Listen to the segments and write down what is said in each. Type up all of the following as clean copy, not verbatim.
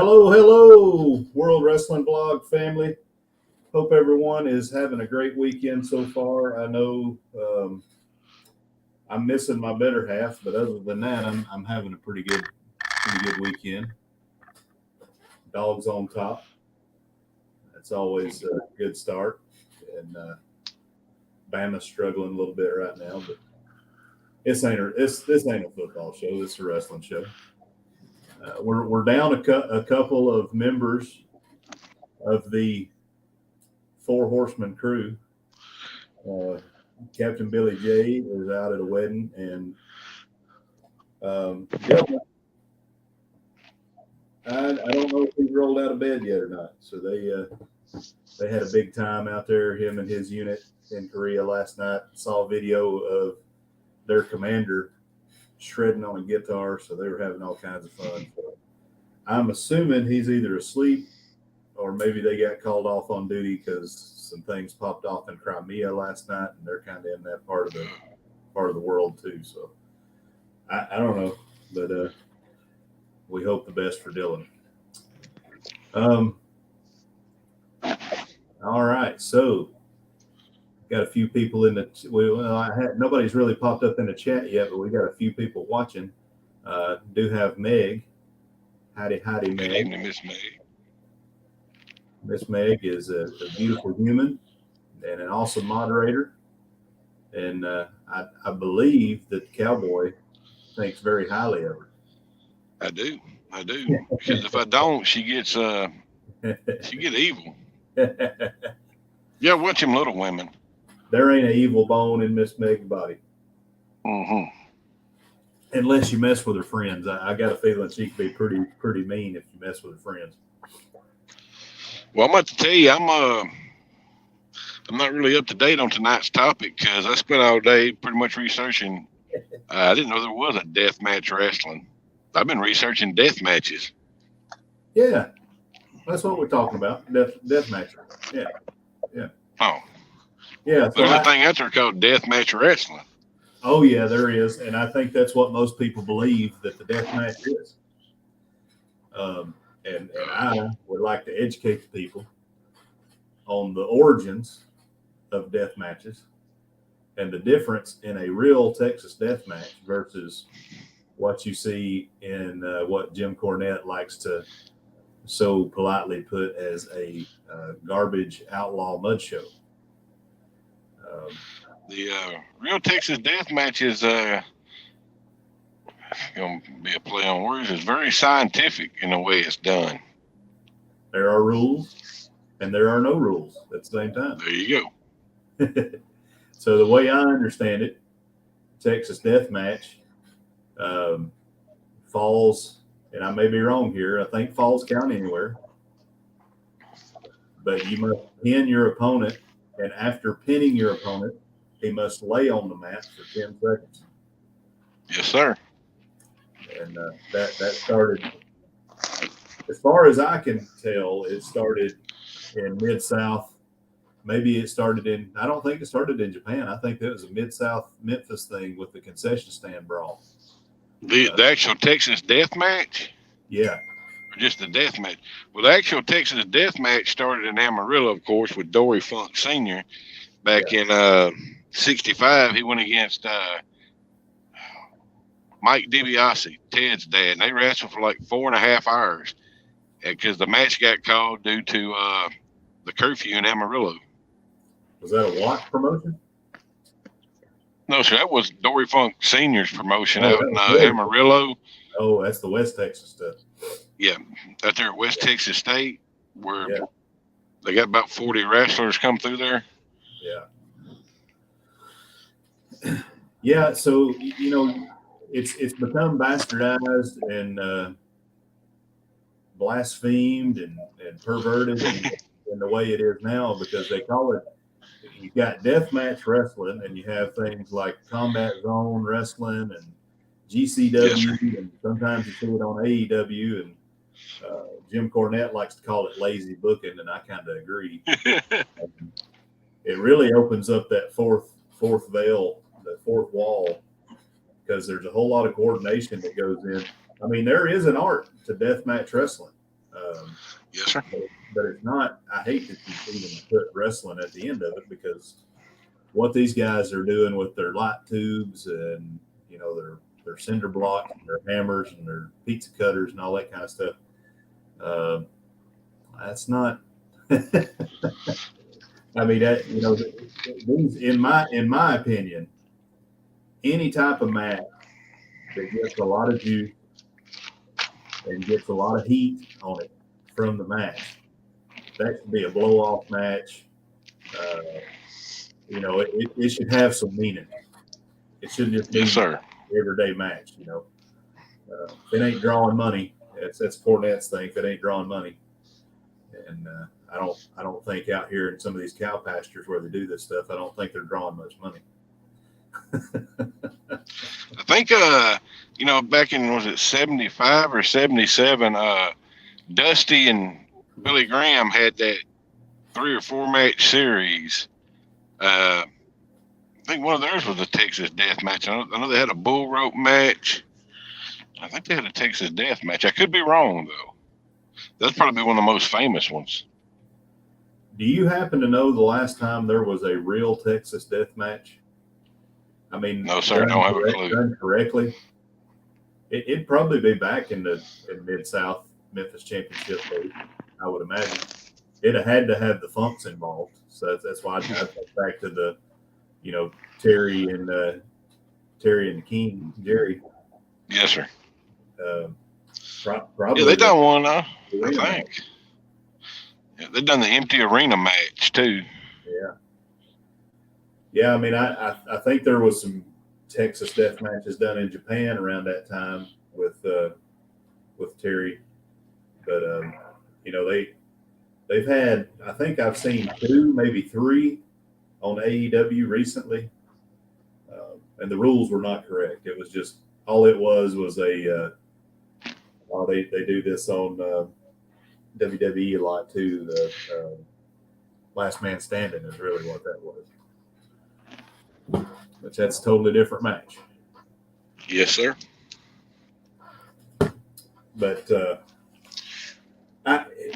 Hello, hello, World Wrestling Blog family. Hope everyone is having a great weekend so far. I know I'm missing my better half, but other than that, I'm having a pretty good weekend. Dogs on top. That's always a good start. And Bama's struggling a little bit right now, but this ain't a football show. It's a wrestling show. We're down a couple of members of the Four Horsemen crew. Captain Billy J is out at a wedding, and I don't know if he's rolled out of bed yet or not. So they had a big time out there, him and his unit in Korea last night. Saw a video of their commander shredding on a guitar, so they were having all kinds of fun. So I'm assuming he's either asleep or maybe they got called off on duty because some things popped off in Crimea last night, and they're kind of in that part of the world too. So I don't know, but we hope the best for Dylan. All right, so got a few people in the nobody's really popped up in the chat yet, but we got a few people watching. Do have Meg. Howdy, Meg. Good evening, Miss Meg. Miss Meg is a beautiful human and an awesome moderator. And I believe that the Cowboy thinks very highly of her. I do. Because if I don't, she gets evil. Yeah, watch them Little Women. There ain't an evil bone in Miss Meg's body. Mm-hmm. Unless you mess with her friends. I got a feeling she could be pretty mean if you mess with her friends. Well, I'm about to tell you, I'm not really up to date on tonight's topic because I spent all day pretty much researching. I didn't know there was a death match wrestling. I've been researching death matches. Yeah, that's what we're talking about. Death matches. Yeah. Oh. Yeah. There's a thing out there called death match wrestling. Oh yeah, there is, and I think that's what most people believe that the death match is. And I would like to educate the people on the origins of death matches and the difference in a real Texas death match versus what you see in what Jim Cornette likes to so politely put as a garbage outlaw mud show. The real Texas death match is going to be a play on words. It's very scientific in the way it's done. There are rules and there are no rules at the same time. There you go. So the way I understand it, Texas death match falls, and I may be wrong here, I think falls count anywhere. But you must pin your opponent, and after pinning your opponent, he must lay on the mat for 10 seconds. Yes, sir. And that started, as far as I can tell, it started in Mid-South. Maybe it started I don't think it started in Japan. I think that was a Mid-South Memphis thing with the concession stand brawl. The actual Texas death match? Yeah. Or just the death match? Well, the actual Texas death match started in Amarillo, of course, with Dory Funk Sr. Back in 65. He went against Mike DiBiase, Ted's dad, and they wrestled for like 4.5 hours because the match got called due to the curfew in Amarillo. Was that a Watt promotion? No, sir. That was Dory Funk Sr.'s promotion out in Amarillo. Oh, that's the West Texas stuff. Yeah, out there at West Texas State, where they got about 40 wrestlers come through there. Yeah. Yeah, so, it's become bastardized and blasphemed and perverted in the way it is now because they call it, you've got deathmatch wrestling and you have things like Combat Zone Wrestling and GCW, and sometimes you see it on AEW, and Jim Cornette likes to call it lazy booking, and I kind of agree. It really opens up that fourth veil, the fourth wall, because there's a whole lot of coordination that goes in. I mean, there is an art to deathmatch wrestling. Yes, sir. But it's not. I hate that you even put wrestling at the end of it, because what these guys are doing with their light tubes and their cinder blocks and their hammers and their pizza cutters and all that kind of stuff. That's not. I mean, these, in my opinion, any type of match that gets a lot of juice and gets a lot of heat on it from the match, that should be a blow off match. It should have some meaning. It shouldn't just be Yes, sir. an everyday match. If it ain't drawing money, that's Cornette's thing. If it ain't drawing money, and I don't think out here in some of these cow pastures where they do this stuff, I don't think they're drawing much money. I think back in, was it 75 or 77, Dusty and Billy Graham had that 3 or 4 match series. I think one of theirs was a Texas death match. I know they had a bull rope match. I think they had a Texas death match. I could be wrong, though. That's probably one of the most famous ones. Do you happen to know the last time there was a real Texas death match? I mean, no, sir. I don't have a clue. Done correctly, it'd probably be back in Mid-South Memphis Championship League, I would imagine. It had to have the Funks involved, so that's why I think back to the, Terry and the King, Jerry. Yes, sir. Probably. Yeah, they done one, I think. Yeah, they done the empty arena match too. Yeah. I mean, I think there was some Texas death matches done in Japan around that time with Terry, but they've had, I think I've seen 2, maybe 3 on AEW recently, and the rules were not correct. It was just all it was a they do this on WWE a lot too. The last man standing is really what that was, but that's a totally different match. Yes, sir. But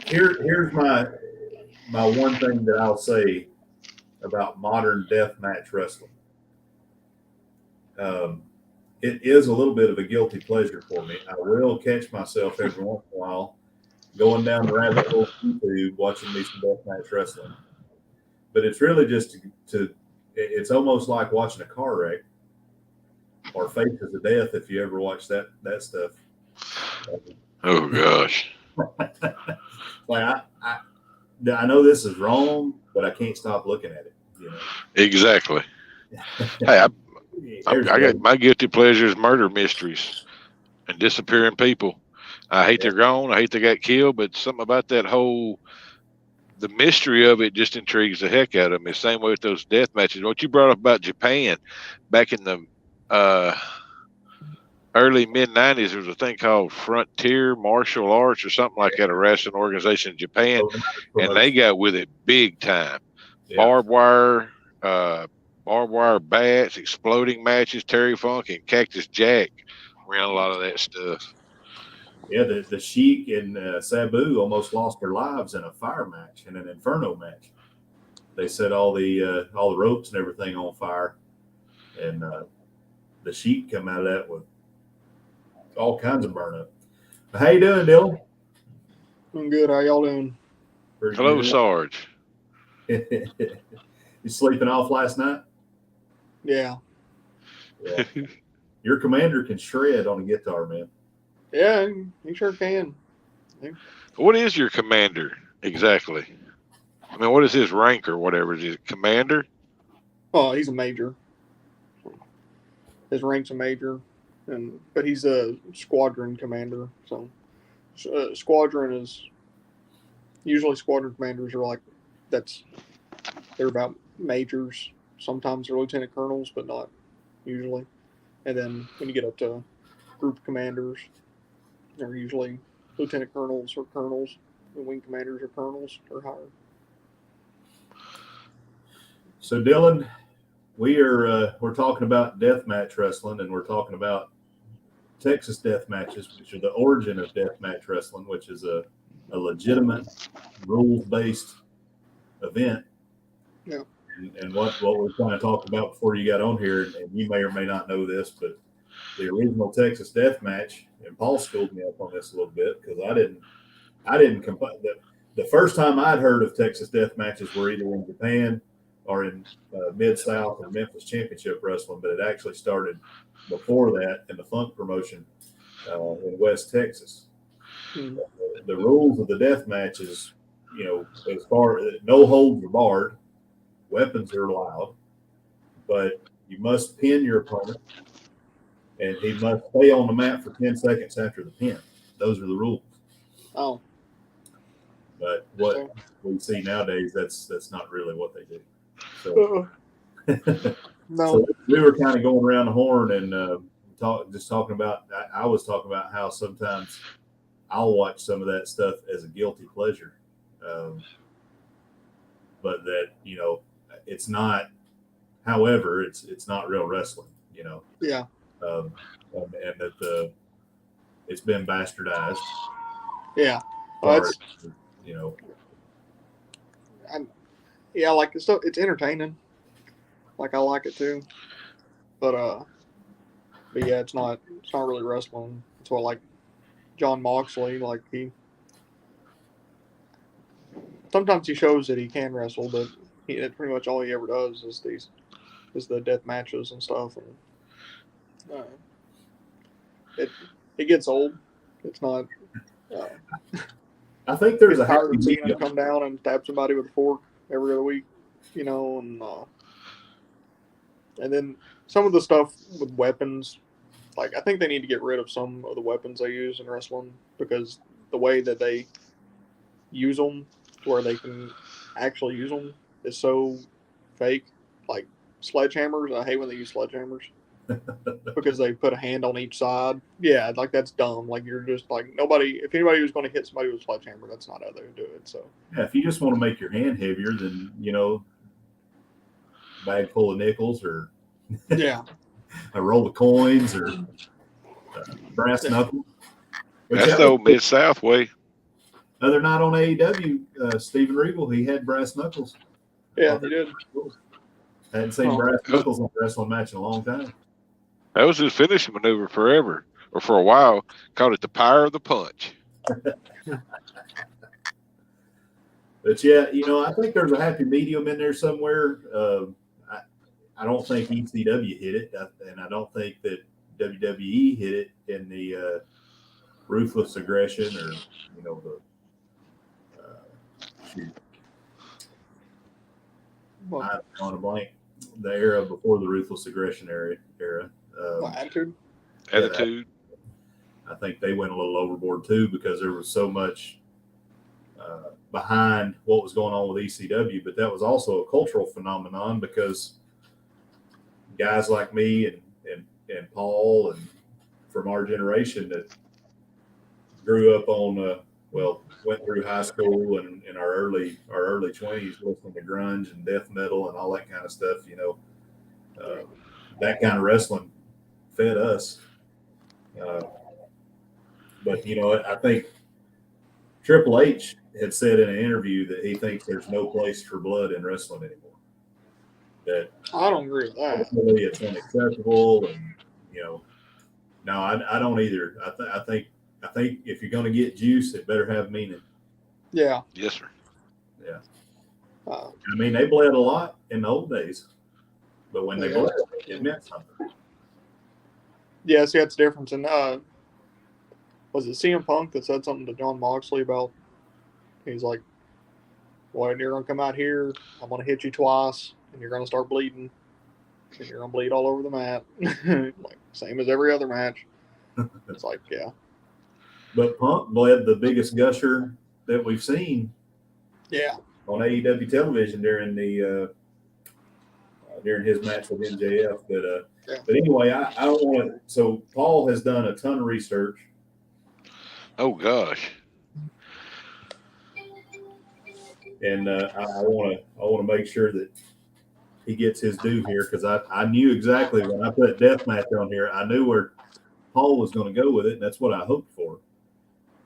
here's my one thing that I'll say about modern death match wrestling. It is a little bit of a guilty pleasure for me. I will catch myself every once in a while going down the rabbit hole of YouTube watching me some death match wrestling. But it's really just it's almost like watching a car wreck or Faces of Death, if you ever watch that stuff. Oh gosh. Like I know this is wrong, but I can't stop looking at it. Exactly. Hey, I got my guilty pleasures: murder mysteries and disappearing people. I hate they're gone. I hate they got killed, but something about the mystery of it just intrigues the heck out of me. Same way with those death matches. What you brought up about Japan back in the early mid-90s, there was a thing called Frontier Martial Arts or something like that, a wrestling organization in Japan, and they got with it big time. Yeah. Barbed wire bats, exploding matches. Terry Funk and Cactus Jack ran a lot of that stuff. Yeah, the Sheik and Sabu almost lost their lives in a fire match, in an Inferno match. They set all the ropes and everything on fire, and the Sheik come out of that with all kinds of burn up. How you doing, Dylan? I'm good. How y'all doing? Pretty Hello, good. Sarge. You sleeping off last night? Yeah. Your commander can shred on a guitar, man. Yeah, he sure can. What is your commander exactly? I mean, what is his rank or whatever? Is he commander? Oh, he's a major. His rank's a major, but he's a squadron commander. So, squadron is usually squadron commanders are like they're about majors. Sometimes they're lieutenant colonels, but not usually. And then when you get up to group commanders, they're usually lieutenant colonels or colonels. The wing commanders are colonels or higher. So Dylan, we're talking about deathmatch wrestling, and we're talking about Texas death matches, which are the origin of deathmatch wrestling, which is a a legitimate rules-based event. Yeah. And what we kind of talked about before you got on here, and you may or may not know this, but the original Texas Death Match, and Paul schooled me up on this a little bit because I didn't complain. The first time I'd heard of Texas Death Matches were either in Japan or in Mid-South or Memphis Championship Wrestling, but it actually started before that in the Funk promotion in West Texas. Hmm. The rules of the death matches, as far as no holds are barred, weapons are allowed, but you must pin your opponent, and he must stay on the mat for 10 seconds after the pin. Those are the rules. Oh. But what we see nowadays, that's not really what they do. So, No. So we were kind of going around the horn and talking about. I was talking about how sometimes I'll watch some of that stuff as a guilty pleasure, but that it's not. However, it's not real wrestling, Yeah. and that it's been bastardized. Yeah. Well, that's yeah, like it's entertaining. Like I like it too, but yeah, it's not really wrestling. It's what like John Moxley, like sometimes he shows that he can wrestle, but that's pretty much all he ever does is the death matches and stuff, and it gets old. It's not. I think there's a tired happy of seeing him medium. come down and stab somebody with a fork every other week, and then some of the stuff with weapons, like I think they need to get rid of some of the weapons they use in wrestling because the way that they use them, to where they can actually use them, is so fake. Like sledgehammers, I hate when they use sledgehammers because they put a hand on each side. Yeah, like that's dumb. Like you're just like nobody. If anybody was going to hit somebody with a sledgehammer, that's not how they would do it. So Yeah, if you just want to make your hand heavier, then bag full of nickels or yeah, a roll of coins or brass knuckles. Which That's the old Mid-South way. other night on AEW, Steven Regal, he had brass knuckles. yeah, he did. Hadn't seen brass knuckles in a wrestling match in a long time. That was his finishing maneuver forever, or for a while. Called it the power of the punch. But yeah, I think there's a happy medium in there somewhere. I don't think ECW hit it, and I don't think that WWE hit it in the ruthless aggression or the shoot. I'm on a blank. The era before the ruthless aggression era. Attitude. Attitude. I think they went a little overboard too because there was so much behind what was going on with ECW, but that was also a cultural phenomenon because guys like me and Paul and from our generation that grew up on went through high school and in our early 20s listening to grunge and death metal and all that kind of stuff, that kind of wrestling fed us. But I think Triple H had said in an interview that he thinks there's no place for blood in wrestling anymore. That I don't agree with that. ultimately it's unacceptable, and no, I don't either. I think if you're going to get juice, it better have meaning. Yeah. Yes, sir. Yeah. I mean, they bled a lot in the old days, but when they bled, it meant something. Yeah, see, that's the difference. And was it CM Punk that said something to John Moxley about? He's like, "Well, you're gonna come out here. I'm gonna hit you twice, and you're gonna start bleeding, and you're gonna bleed all over the mat, like same as every other match." It's like, yeah. But Punk bled the biggest gusher that we've seen. Yeah. On AEW television during his match with MJF. But anyway, I don't want to. So Paul has done a ton of research. Oh gosh. And I want to make sure that he gets his due here because I knew exactly when I put deathmatch on here. I knew where Paul was going to go with it, and that's what I hoped for.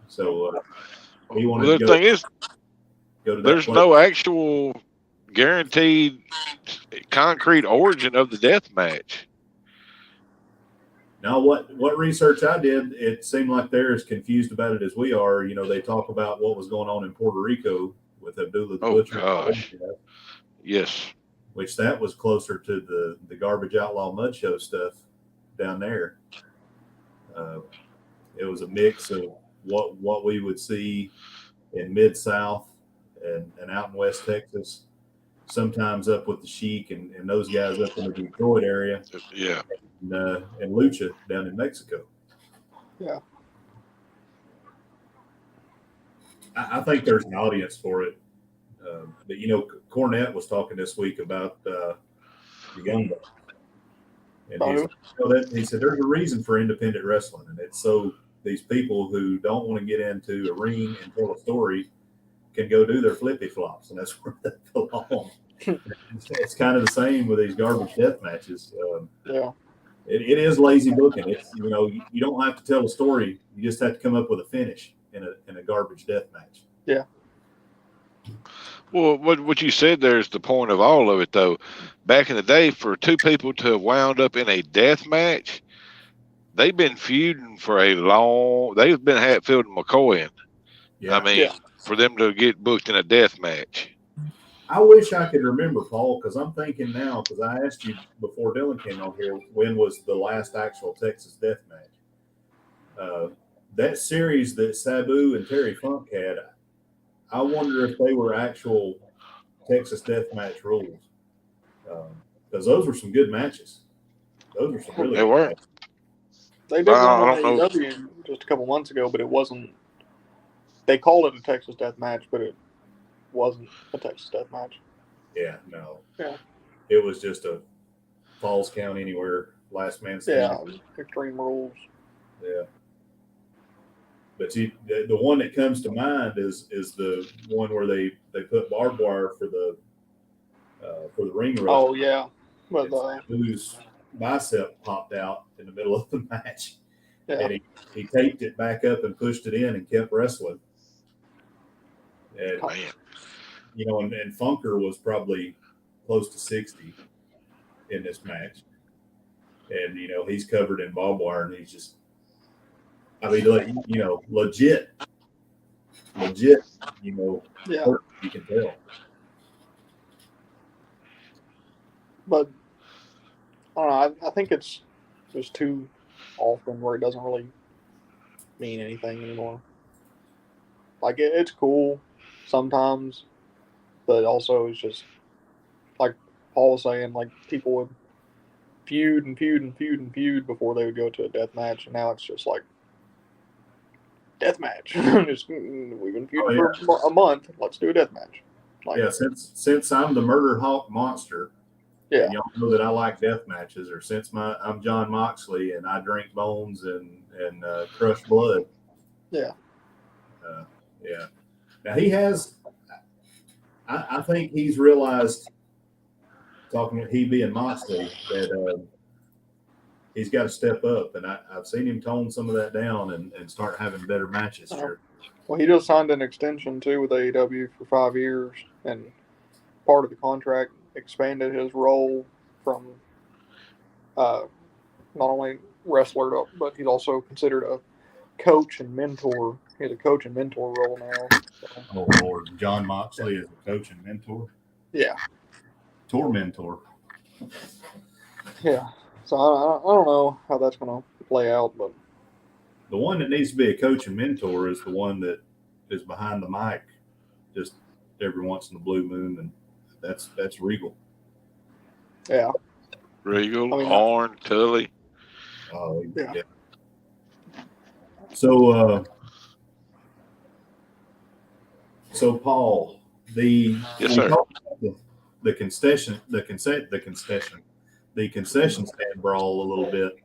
So he wanted Well, to the thing is, go to that there's place. no actual guaranteed concrete origin of the death match. Now, what research I did, it seemed like they're as confused about it as we are. You know, they talk about what was going on in Puerto Rico with Abdullah the Oh Butcher, gosh, yes. which that was closer to the Garbage Outlaw Mud Show stuff down there. It was a mix of what we would see in Mid-South and out in West Texas, sometimes up with the Sheik and those guys up in the Detroit area, Yeah. and Lucha down in Mexico. Yeah. I think there's an audience for it. But, you know, Cornette was talking this week about the Young Bucks. And he said there's a reason for independent wrestling, and it's so these people who don't want to get into a ring and tell a story can go do their flippy flops, and that's where they belong. It's kind of the same with these garbage death matches. Yeah. It is lazy booking. It's, you know, you don't have to tell a story. You just have to come up with a finish in a garbage death match. Yeah. Well, what you said there is the point of all of it, though. Back in the day, for two people to have wound up in a death match, they've been feuding for a long. They've been Hatfield and McCoy. Yeah. I mean, for them to get booked in a death match. I wish I could remember, Paul, because I'm thinking now, because I asked you before Dylan came on here, when was the last actual Texas death match? That series that Sabu and Terry Funk had, I wonder if they were actual Texas death match rules. Because those were some good matches. Those were some really They good were. matches. They did one on AEW just a couple months ago, but it wasn't. They called it a Texas death match, but it wasn't a Texas death match. Yeah, no. Yeah. It was just a Falls Count Anywhere, last man standing. Yeah, Extreme Rules. Yeah. But the one that comes to mind is the one where they put barbed wire for the ring rust. Oh yeah, but whose bicep popped out in the middle of the match, and he taped it back up and pushed it in and kept wrestling. And you know, and Funker was probably close to 60 in this match, and you know he's covered in barbed wire and he's just. I mean, you know, legit, you know, you can tell. But I don't know. I think it's just too often where it doesn't really mean anything anymore. Like it's cool sometimes, but also it's just like Paul was saying. Like people would feud before they would go to a death match, and now it's just like. Death match. Just we've been feuding for a month. Let's do a death match. Like, yeah, since I'm the Murder Hawk Monster. Yeah, and y'all know that I like death matches. Or since I'm John Moxley and I drink bones and crush blood. Yeah. Yeah. Now he has. I think he's realized, he being Moxley, that. He's got to step up, and I've seen him tone some of that down and start having better matches here. Well, he just signed an extension, too, with AEW for 5 years, and part of the contract expanded his role from not only wrestler, but he's also considered a coach and mentor. He has a coach and mentor role now. So. Oh, Lord. John Moxley is a coach and mentor? Yeah. Tour mentor. Yeah. So I don't know how that's going to play out, but the one that needs to be a coach and mentor is the one that is behind the mic, just every once in a blue moon, and that's Regal. Yeah, Regal, Arn, Tully. Oh yeah. So Paul, the concession stand brawl a little bit.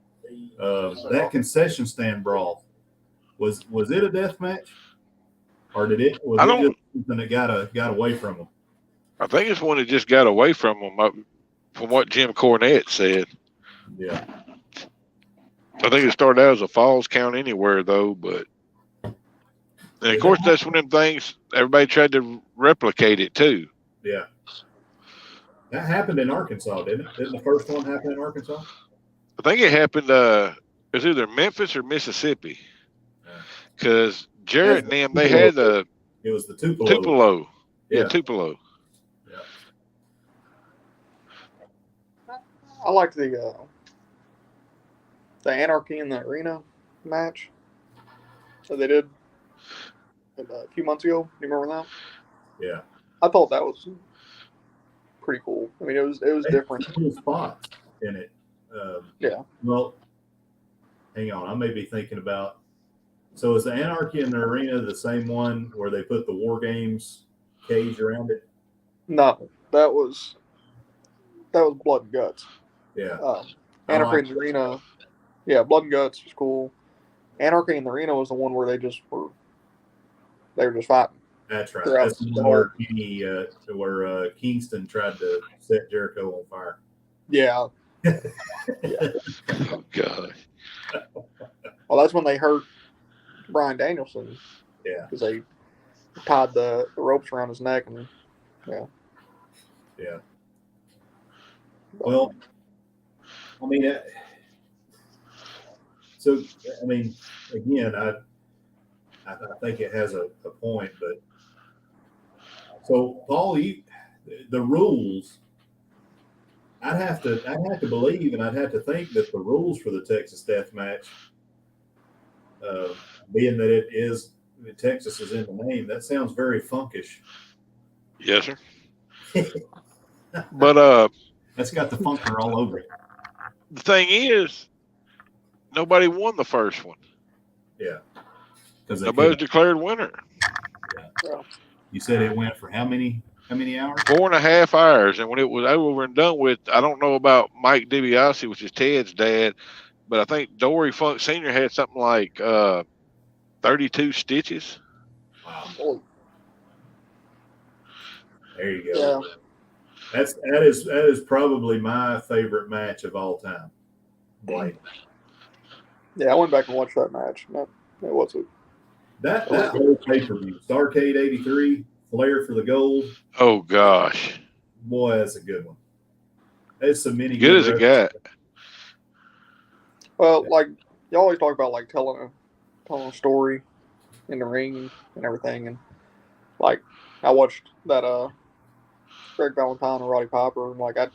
That concession stand brawl was it a death match, or was it just something that got away from them? I think it's one that just got away from them, from what Jim Cornette said. Yeah, I think it started out as a Falls Count Anywhere though, but And of course, that's one of them things everybody tried to replicate it too. Yeah. That happened in Arkansas, didn't it? Didn't the first one happen in Arkansas? I think it happened. It was either Memphis or Mississippi, because Jarrett and them they had the. It was the Tupelo. Tupelo. Yeah, Yeah. Tupelo. Yeah. I liked the Anarchy in the Arena match that they did a few months ago. Do you remember that? Yeah. I thought that was pretty cool. I mean, it was different. Cool spots in it. Yeah. Well, hang on. I may be thinking about. So is the Anarchy in the Arena the same one where they put the War Games cage around it? No, that was Blood and Guts. Yeah. Anarchy in the Arena. Yeah, Blood and Guts was cool. Anarchy in the Arena was the one where they were just fighting. That's right. That's the one where Kingston tried to set Jericho on fire. Yeah. Yeah. Oh God. Well, that's when they hurt Bryan Danielson. Yeah. Because they tied the ropes around his neck and yeah. Yeah. Well, I mean, so I mean, again, I think it has a point, but so Paul, the rules. I'd have to believe, and I'd have to think that the rules for the Texas Death Match, being that it is Texas is in the name, that sounds very funkish. Yes, sir. But that's got the funker all over it. The thing is, nobody won the first one. Yeah, because nobody was declared winner. Yeah. You said it went for how many hours? 4.5 hours, and when it was over and done with, I don't know about Mike DiBiase, which is Ted's dad, but I think Dory Funk Sr. had something like 32 stitches. Wow. There you go. Yeah. That is probably my favorite match of all time. Blake. Yeah, I went back and watched that match. That was it. That whole pay-per-view, Starrcade '83, Flair for the gold. Oh gosh, boy, that's a good one. There's so many good as it got. Well, like you always talk about, like telling a story in the ring and everything, and like I watched that Greg Valentine and Roddy Piper, and like I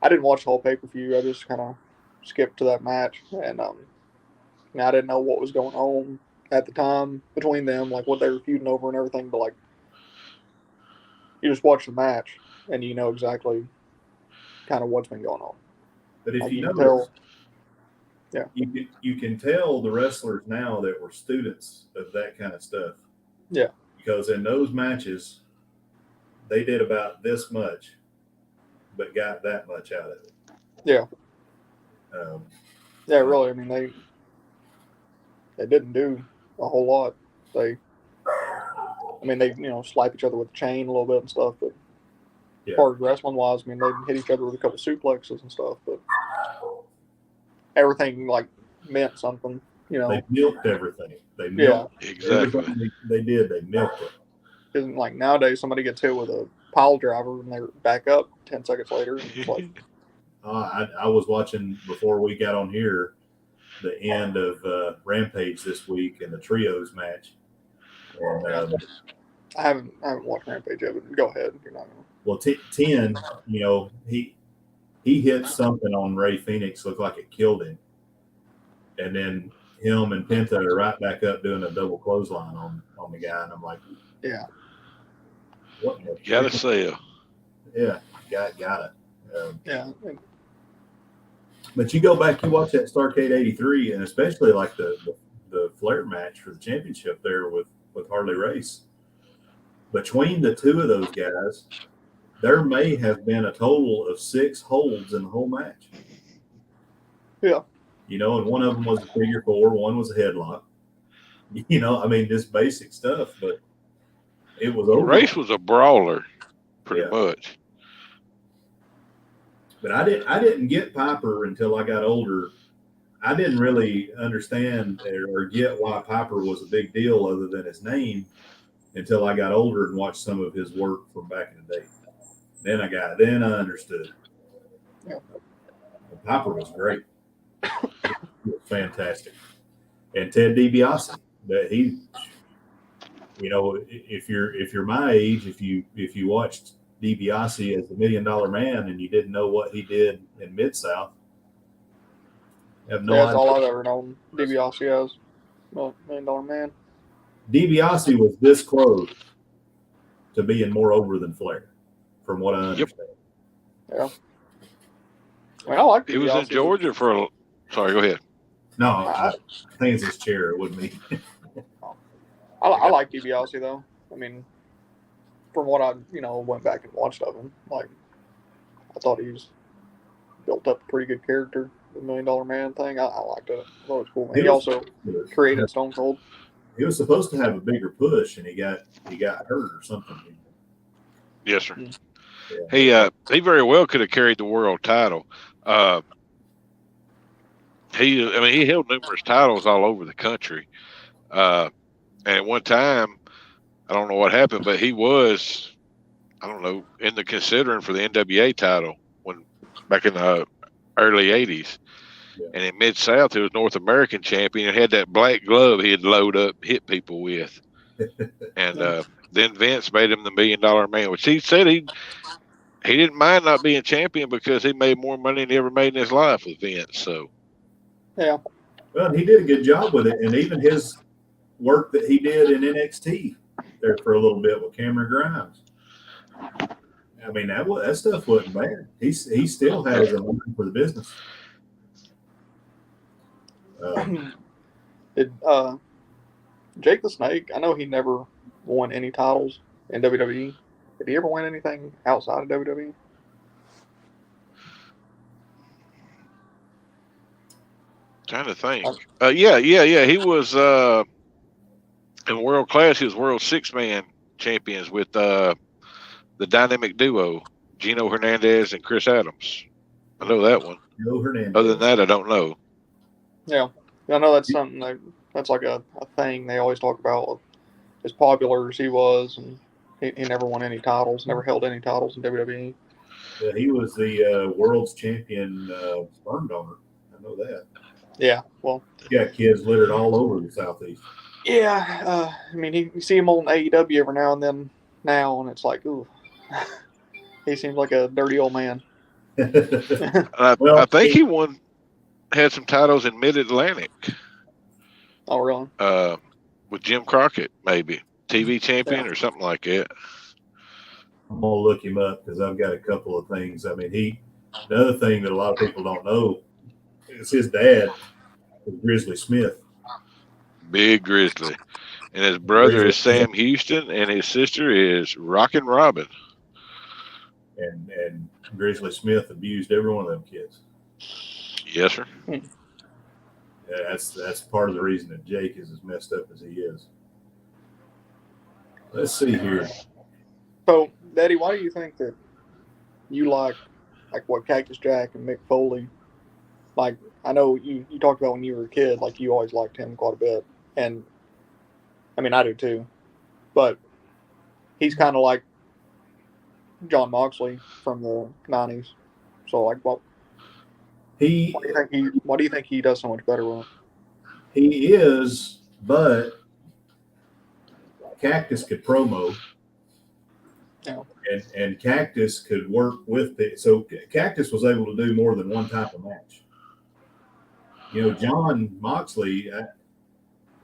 didn't watch the whole pay-per-view. I just kind of skipped to that match, and I didn't know what was going on at the time between them, like what they were feuding over and everything. But like, you just watch the match and you know exactly kind of what's been going on. But if like, you notice, tell, yeah, you can tell the wrestlers now that were students of that kind of stuff. Yeah, because in those matches, they did about this much, but got that much out of it. Yeah. Yeah, really. I mean, they didn't do a whole lot. They slap each other with a chain a little bit and stuff, but as far as wrestling wise, I mean, they hit each other with a couple suplexes and stuff, but everything like meant something, you know. They milked everything. They milked exactly. They did. They milked it. Isn't like nowadays somebody gets hit with a pile driver and they're back up 10 seconds later. And it's like, I was watching before we got on here the end of Rampage this week in the trios match. And, I haven't watched Rampage yet, but go ahead. You're not gonna... Well, 10, you know, he hit something on Ray Phoenix, looked like it killed him, and then him and Penta are right back up doing a double clothesline on the guy, and I'm like, yeah, what? Gotta sell. Yeah, got it. Yeah. But you go back, you watch that Starrcade '83, and especially like the Flair match for the championship there with Harley Race. Between the two of those guys, there may have been a total of 6 holds in the whole match. Yeah. You know, and one of them was a figure 4, one was a headlock. You know, I mean, just basic stuff, but it was over. Race was a brawler, pretty much. But I didn't get Piper until I got older, I didn't really understand or get why Piper was a big deal other than his name until I got older and watched some of his work from back in the day. Then I understood. Yeah. Piper was great. He was fantastic. And Ted DiBiase, that he, if you're my age, if you watched DiBiase as the $1 Million Man and you didn't know what he did in Mid South, have no That's idea. all I've ever known DiBiase as. Well, $1 Million Man. DiBiase was this close to being more over than Flair, from what I understand. Yeah. I mean, I like DiBiase. He was in Georgia for a. Sorry, go ahead. No, I think it's his chair. It wouldn't be. I like DiBiase though. I mean, from what I went back and watched of him, like I thought he was built up a pretty good character. The $1 Million Man thing, I liked it. I thought it was cool. He also created Stone Cold. He was supposed to have a bigger push, and he got hurt or something. Yes, sir. Yeah. He very well could have carried the world title. He held numerous titles all over the country. And at one time, I don't know what happened, but he was, in the considering for the NWA title back in the early '80s. Yeah. And in Mid South, he was North American champion and had that black glove he'd load up, hit people with. And then Vince made him the $1 Million Man, which he said he didn't mind not being champion because he made more money than he ever made in his life with Vince. So, yeah. Well, he did a good job with it, and even his work that he did in NXT there for a little bit with Cameron Grimes. I mean, that stuff wasn't bad. He still has a mind for the business. Did Jake the Snake? I know he never won any titles in WWE. Did he ever win anything outside of WWE? Trying to think. Yeah. He was in World Class. He was World Six-Man champions with the Dynamic Duo, Gino Hernandez and Chris Adams. I know that one. Gino Hernandez. Other than that, I don't know. Yeah, I know that's something that's like a thing they always talk about. As popular as he was, and he never won any titles, never held any titles in WWE. Yeah, he was the world's champion sperm donor. I know that. Yeah, well, he got kids littered all over the Southeast. Yeah, I mean, you see him on AEW every now and then and it's like, ooh, he seems like a dirty old man. I think he had some titles in Mid-Atlantic. Oh, really? With Jim Crockett, maybe TV champion or something like that. I'm gonna look him up because I've got a couple of things. I mean, the other thing that a lot of people don't know is his dad was Grizzly Smith. Big Grizzly. And his brother is Sam Houston, and his sister is Rockin' Robin. And Grizzly Smith abused every one of them kids. Yes, sir. Yeah, that's part of the reason that Jake is as messed up as he is. Let's see here. So, Daddy, why do you think that you like what Cactus Jack and Mick Foley? Like, I know you talked about when you were a kid, like you always liked him quite a bit, and I mean I do too, but he's kind of like John Moxley from the '90s. So, like, what do you think he does so much better with? He is, but Cactus could promo. Yeah. And Cactus could work with it. So Cactus was able to do more than one type of match. John Moxley,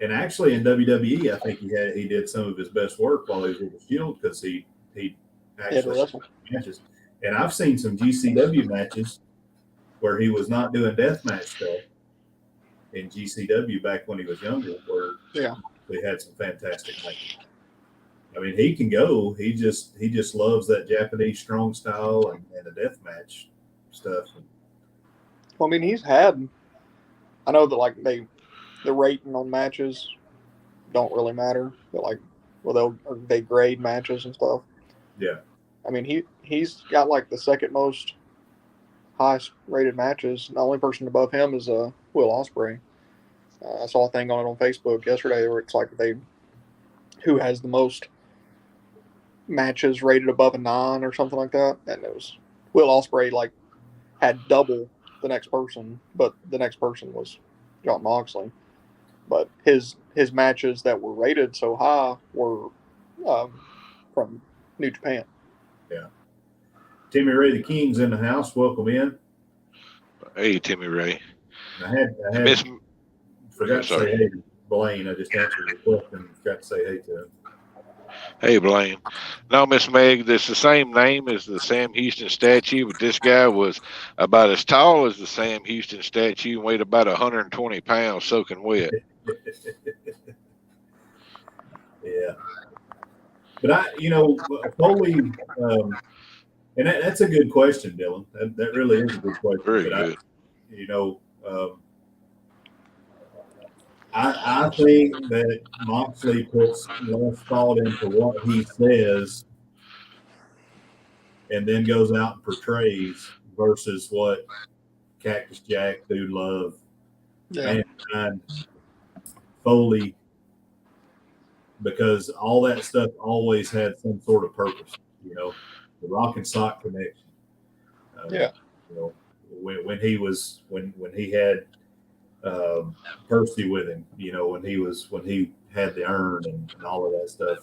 and actually in WWE, I think he did some of his best work while he was with the Shield because he actually matches. And I've seen some GCW matches where he was not doing deathmatch stuff in GCW back when he was younger, where they had some fantastic matches. I mean, he can go. He just loves that Japanese strong style and the deathmatch stuff. Well, I mean, he's had. I know that like the rating on matches don't really matter, but they grade matches and stuff. Yeah. I mean, he's got like the second most highest rated matches. The only person above him is Will Ospreay. I saw a thing on it on Facebook yesterday where it's like who has the most matches rated above a 9 or something like that, and it was Will Ospreay. Like had double the next person, but the next person was Jon Moxley. But his matches that were rated so high were from New Japan. Yeah. Timmy Ray the King's in the house. Welcome in. Hey, Timmy Ray. I had forgot to say hey to Blaine. I just answered your question. Forgot to say hey to him. Hey, Blaine. No, Miss Meg, that's the same name as the Sam Houston statue, but this guy was about as tall as the Sam Houston statue and weighed about 120 pounds soaking wet. Yeah. But Foley, and that's a good question, Dylan. That really is a good question. Very good. I think that Moxley puts less thought into what he says and then goes out and portrays versus what Cactus Jack, Dude Love, Mankind, Foley, because all that stuff always had some sort of purpose. The Rock and Sock connection. When he had Percy with him, when he had the urn and all of that stuff.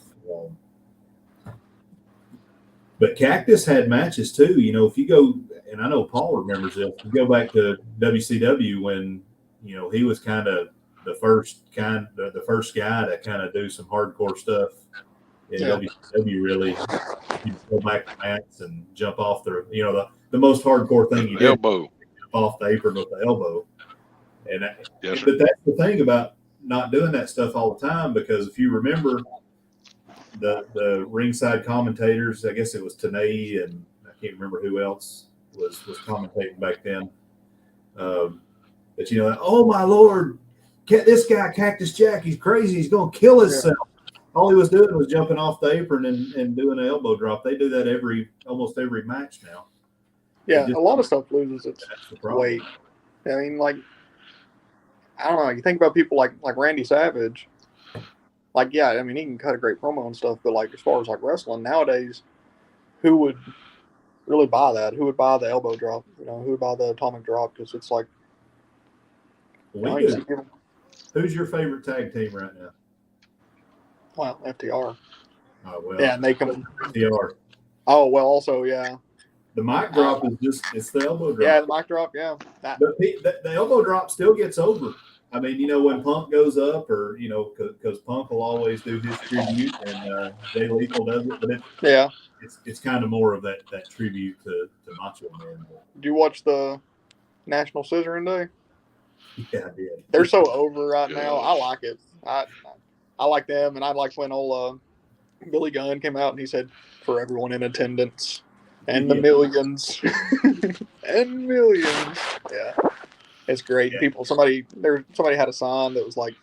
But Cactus had matches too. If you go, and I know Paul remembers this, if you go back to WCW when, he was kind of the first guy to kind of do some hardcore stuff in WCW. Really, you go back to mats and jump off the most hardcore thing you did, elbow off the apron with the elbow. And yes, but that's the thing about not doing that stuff all the time, because if you remember the ringside commentators, I guess it was Tanay and I can't remember who else was commentating back then. But oh my Lord, this guy Cactus Jack, he's crazy, he's gonna kill himself. All he was doing was jumping off the apron and doing an elbow drop. They do that almost every match now. Yeah, a lot of stuff loses its weight. I mean, like, I don't know. You think about people like Randy Savage. Like, yeah, I mean, he can cut a great promo and stuff, but like as far as like wrestling nowadays, who would really buy that? Who would buy the elbow drop? Who would buy the atomic drop? Because it's like, who's your favorite tag team right now? Well, FTR. Oh well, yeah, and they come FTR. Oh well, also yeah. The mic drop is it's the elbow drop. Yeah, the mic drop. Yeah, but the elbow drop still gets over. I mean, when Punk goes up, or because Punk will always do his tribute, and Jay Lethal does it, but it's kind of more of that tribute to Macho Man. Did you watch the National Scissoring Day? Yeah, I did. They're so over right now. I like it. I like them, and I like when old Billy Gunn came out and he said, "For everyone in attendance and the millions and millions." Yeah. It's great. People, somebody had a sign that was like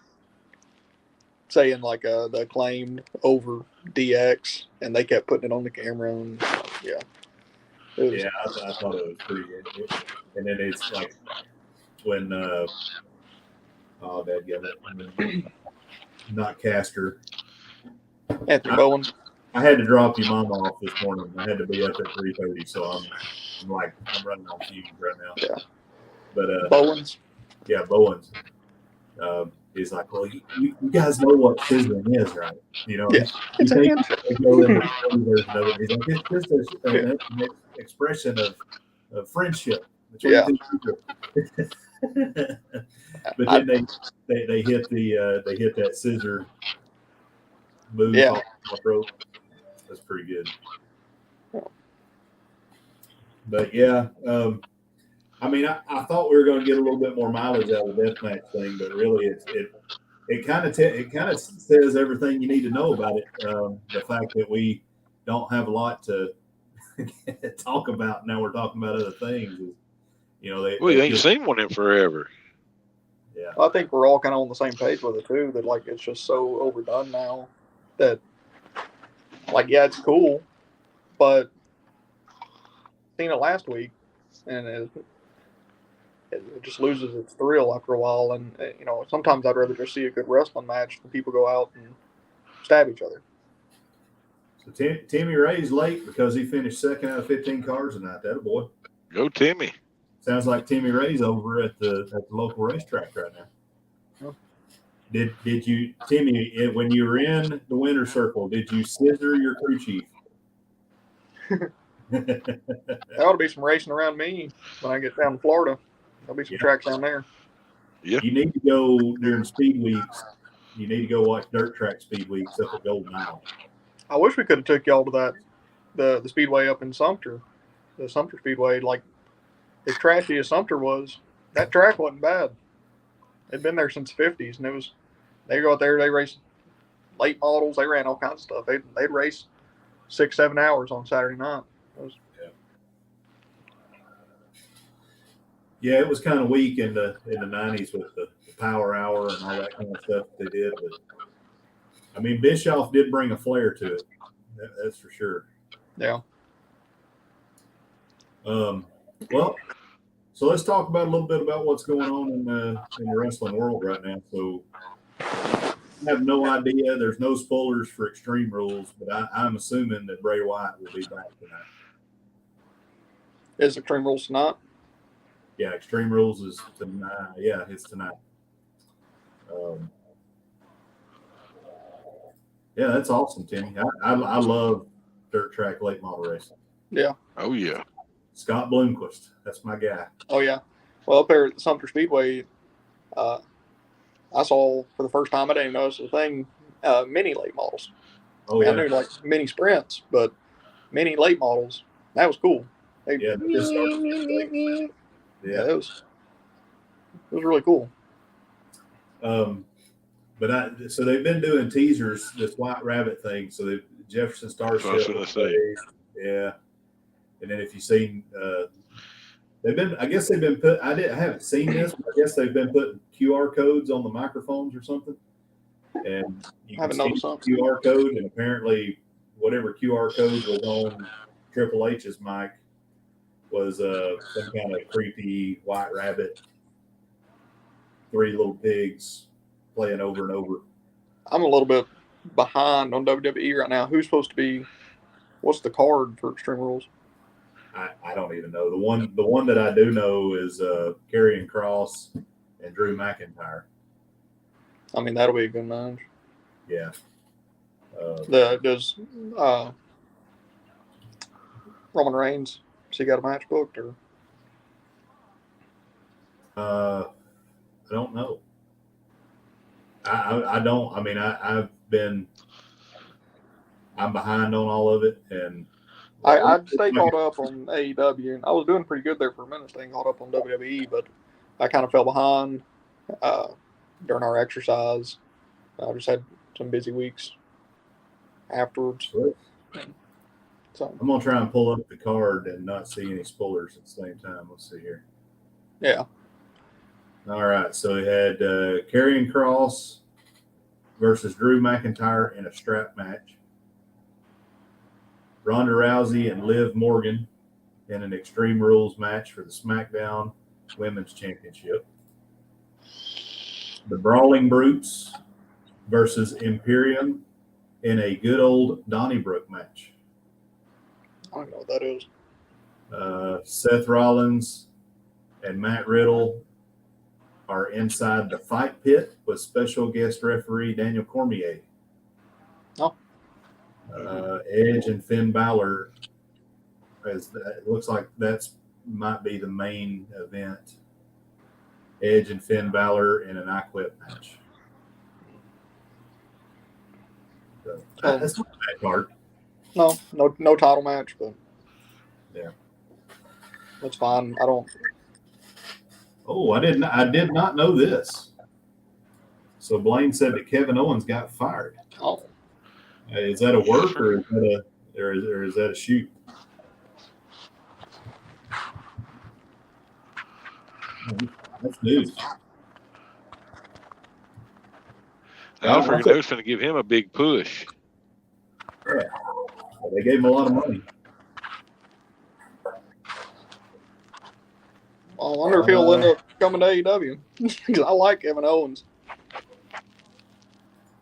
saying like the Acclaimed over DX, and they kept putting it on the camera. And I thought it was pretty good. And then it's like when not Caster, Anthony Bowen. I had to drop your mom off this morning. I had to be up at 3:30, so I'm running on fumes right now. Yeah. But Bowens. Yeah, Bowens. He's like, well, you guys know what scissoring is, right? It's He's like, it's just an expression of friendship between two people. But then they hit that scissor move off the rope. That's pretty good. But yeah, I mean, I thought we were going to get a little bit more mileage out of the deathmatch thing, but really, it kind of says everything you need to know about it. The fact that we don't have a lot to talk about now, we're talking about other things. You ain't seen one in forever. Yeah, I think we're all kind of on the same page with it too. That like it's just so overdone now that it's cool, but seen it last week. and it just loses its thrill after a while. And sometimes I'd rather just see a good wrestling match than people go out and stab each other. So Timmy Ray's late because he finished second out of 15 cars tonight. That a boy. Go Timmy. Sounds like Timmy Ray's over at the local racetrack right now. Oh. Did you, Timmy, when you were in the winner's circle, did you scissor your crew chief? There ought to be some racing around me when I get down to Florida. There'll be some tracks down there. Yeah. You need to go during speed weeks. You need to go watch dirt track speed weeks up at Golden Mile. I wish we could have took y'all to that the speedway up in Sumter, the Sumter Speedway. Like, as trashy as Sumter was, that track wasn't bad. It'd been there since the 50s, and they go out there, they race late models, they ran all kinds of stuff. They'd race 6-7 hours on Saturday night. Yeah, it was kind of weak in the 90s with the power hour and all that kind of stuff they did. But I mean, Bischoff did bring a flair to it. That's for sure. Yeah. Well, so let's talk about a little bit about what's going on in the wrestling world right now. So I have no idea. There's no spoilers for Extreme Rules, but I'm assuming that Bray Wyatt will be back tonight. Is Extreme Rules tonight? Yeah, Extreme Rules is tonight. Yeah, it's tonight. Yeah, that's awesome, Timmy. I love dirt track late model racing. Yeah. Oh yeah. Scott Bloomquist, that's my guy. Oh yeah. Well, up there at the Sumter Speedway, I saw for the first time, I didn't notice the thing, mini late models. Oh yeah. I knew like mini sprints, but mini late models, that was cool. It was really cool. But so they've been doing teasers, this White Rabbit thing. So the Jefferson Starship. Yeah. And then if you've seen, I guess they've been put. I haven't seen this, but I guess they've been putting QR codes on the microphones or something. And you can see the QR code, and apparently whatever QR code was on Triple H's mic was some kind of creepy White Rabbit, 3 little pigs playing over and over. I'm a little bit behind on WWE right now. Who's supposed to be? What's the card for Extreme Rules? I don't even know. The one that I do know is Karrion Kross and Drew McIntyre. I mean, that'll be a good match. Yeah. Does Roman Reigns? Has he got a match booked or? I don't know. I don't. I mean, I'm behind on all of it, and I stay caught up on AEW, and I was doing pretty good there for a minute, staying caught up on WWE, but I kind of fell behind during our exercise. I just had some busy weeks afterwards. So I'm gonna try and pull up the card and not see any spoilers at the same time. Let's see here. Yeah. All right. So we had Karrion Kross versus Drew McIntyre in a strap match. Ronda Rousey and Liv Morgan in an Extreme Rules match for the SmackDown Women's Championship. The Brawling Brutes versus Imperium in a good old Donnybrook match. I don't know what that is. Seth Rollins and Matt Riddle are inside the fight pit with special guest referee Daniel Cormier. Oh. Edge and Finn Balor, it looks like that's might be the main event. Edge and Finn Balor in an I Quit match. So, that's not a bad card. No title match, but yeah, that's fine. I don't. Oh, I did not know this. So Blaine said that Kevin Owens got fired. Oh. Is that a work or is that a shoot? That's news. Alfred was going to give him a big push. Yeah. Well, they gave him a lot of money. I wonder if he'll end up coming to AEW because I like Kevin Owens.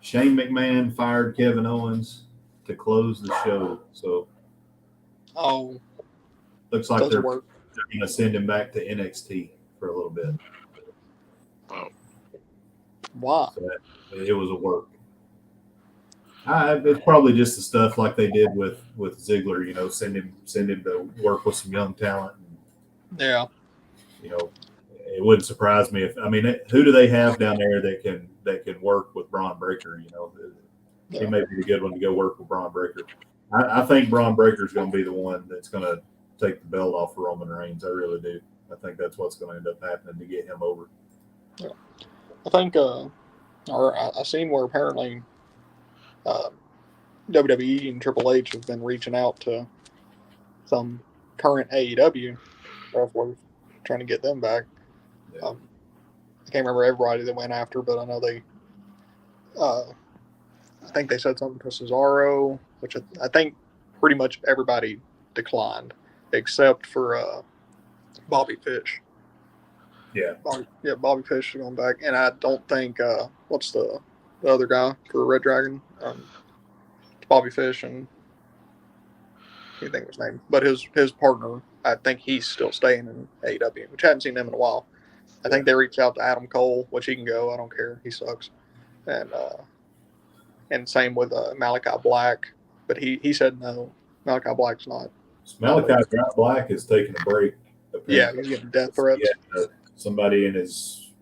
Shane McMahon fired Kevin Owens to close the show, so looks like they're going to send him back to NXT for a little bit. Oh, wow! So it was a work. It's probably just the stuff like they did with Ziggler, send him to work with some young talent. Yeah. It wouldn't surprise me who do they have down there that can work with Braun Breaker? He may be the good one to go work with Braun Breaker. I think Braun Breaker is going to be the one that's going to take the belt off of Roman Reigns. I really do. I think that's what's going to end up happening to get him over. Yeah. I think, or I seen where apparently WWE and Triple H have been reaching out to some current AEW wrestlers trying to get them back. Yeah. I can't remember everybody that went after, but I know they. I think they said something to Cesaro, which I think pretty much everybody declined except for Bobby Fish. Yeah. Bobby Fish is going back, and I don't think what's the other guy for Red Dragon? Bobby Fish and I can't think of his name, but his partner, I think he's still staying in AEW, which I haven't seen them in a while. I think they reached out to Adam Cole, which he can go. I don't care. He sucks. And same with Malachi Black, but he said no. Malachi Black's not. Malachi Black is taking a break. Apparently. Yeah, he's getting death threats. Somebody in his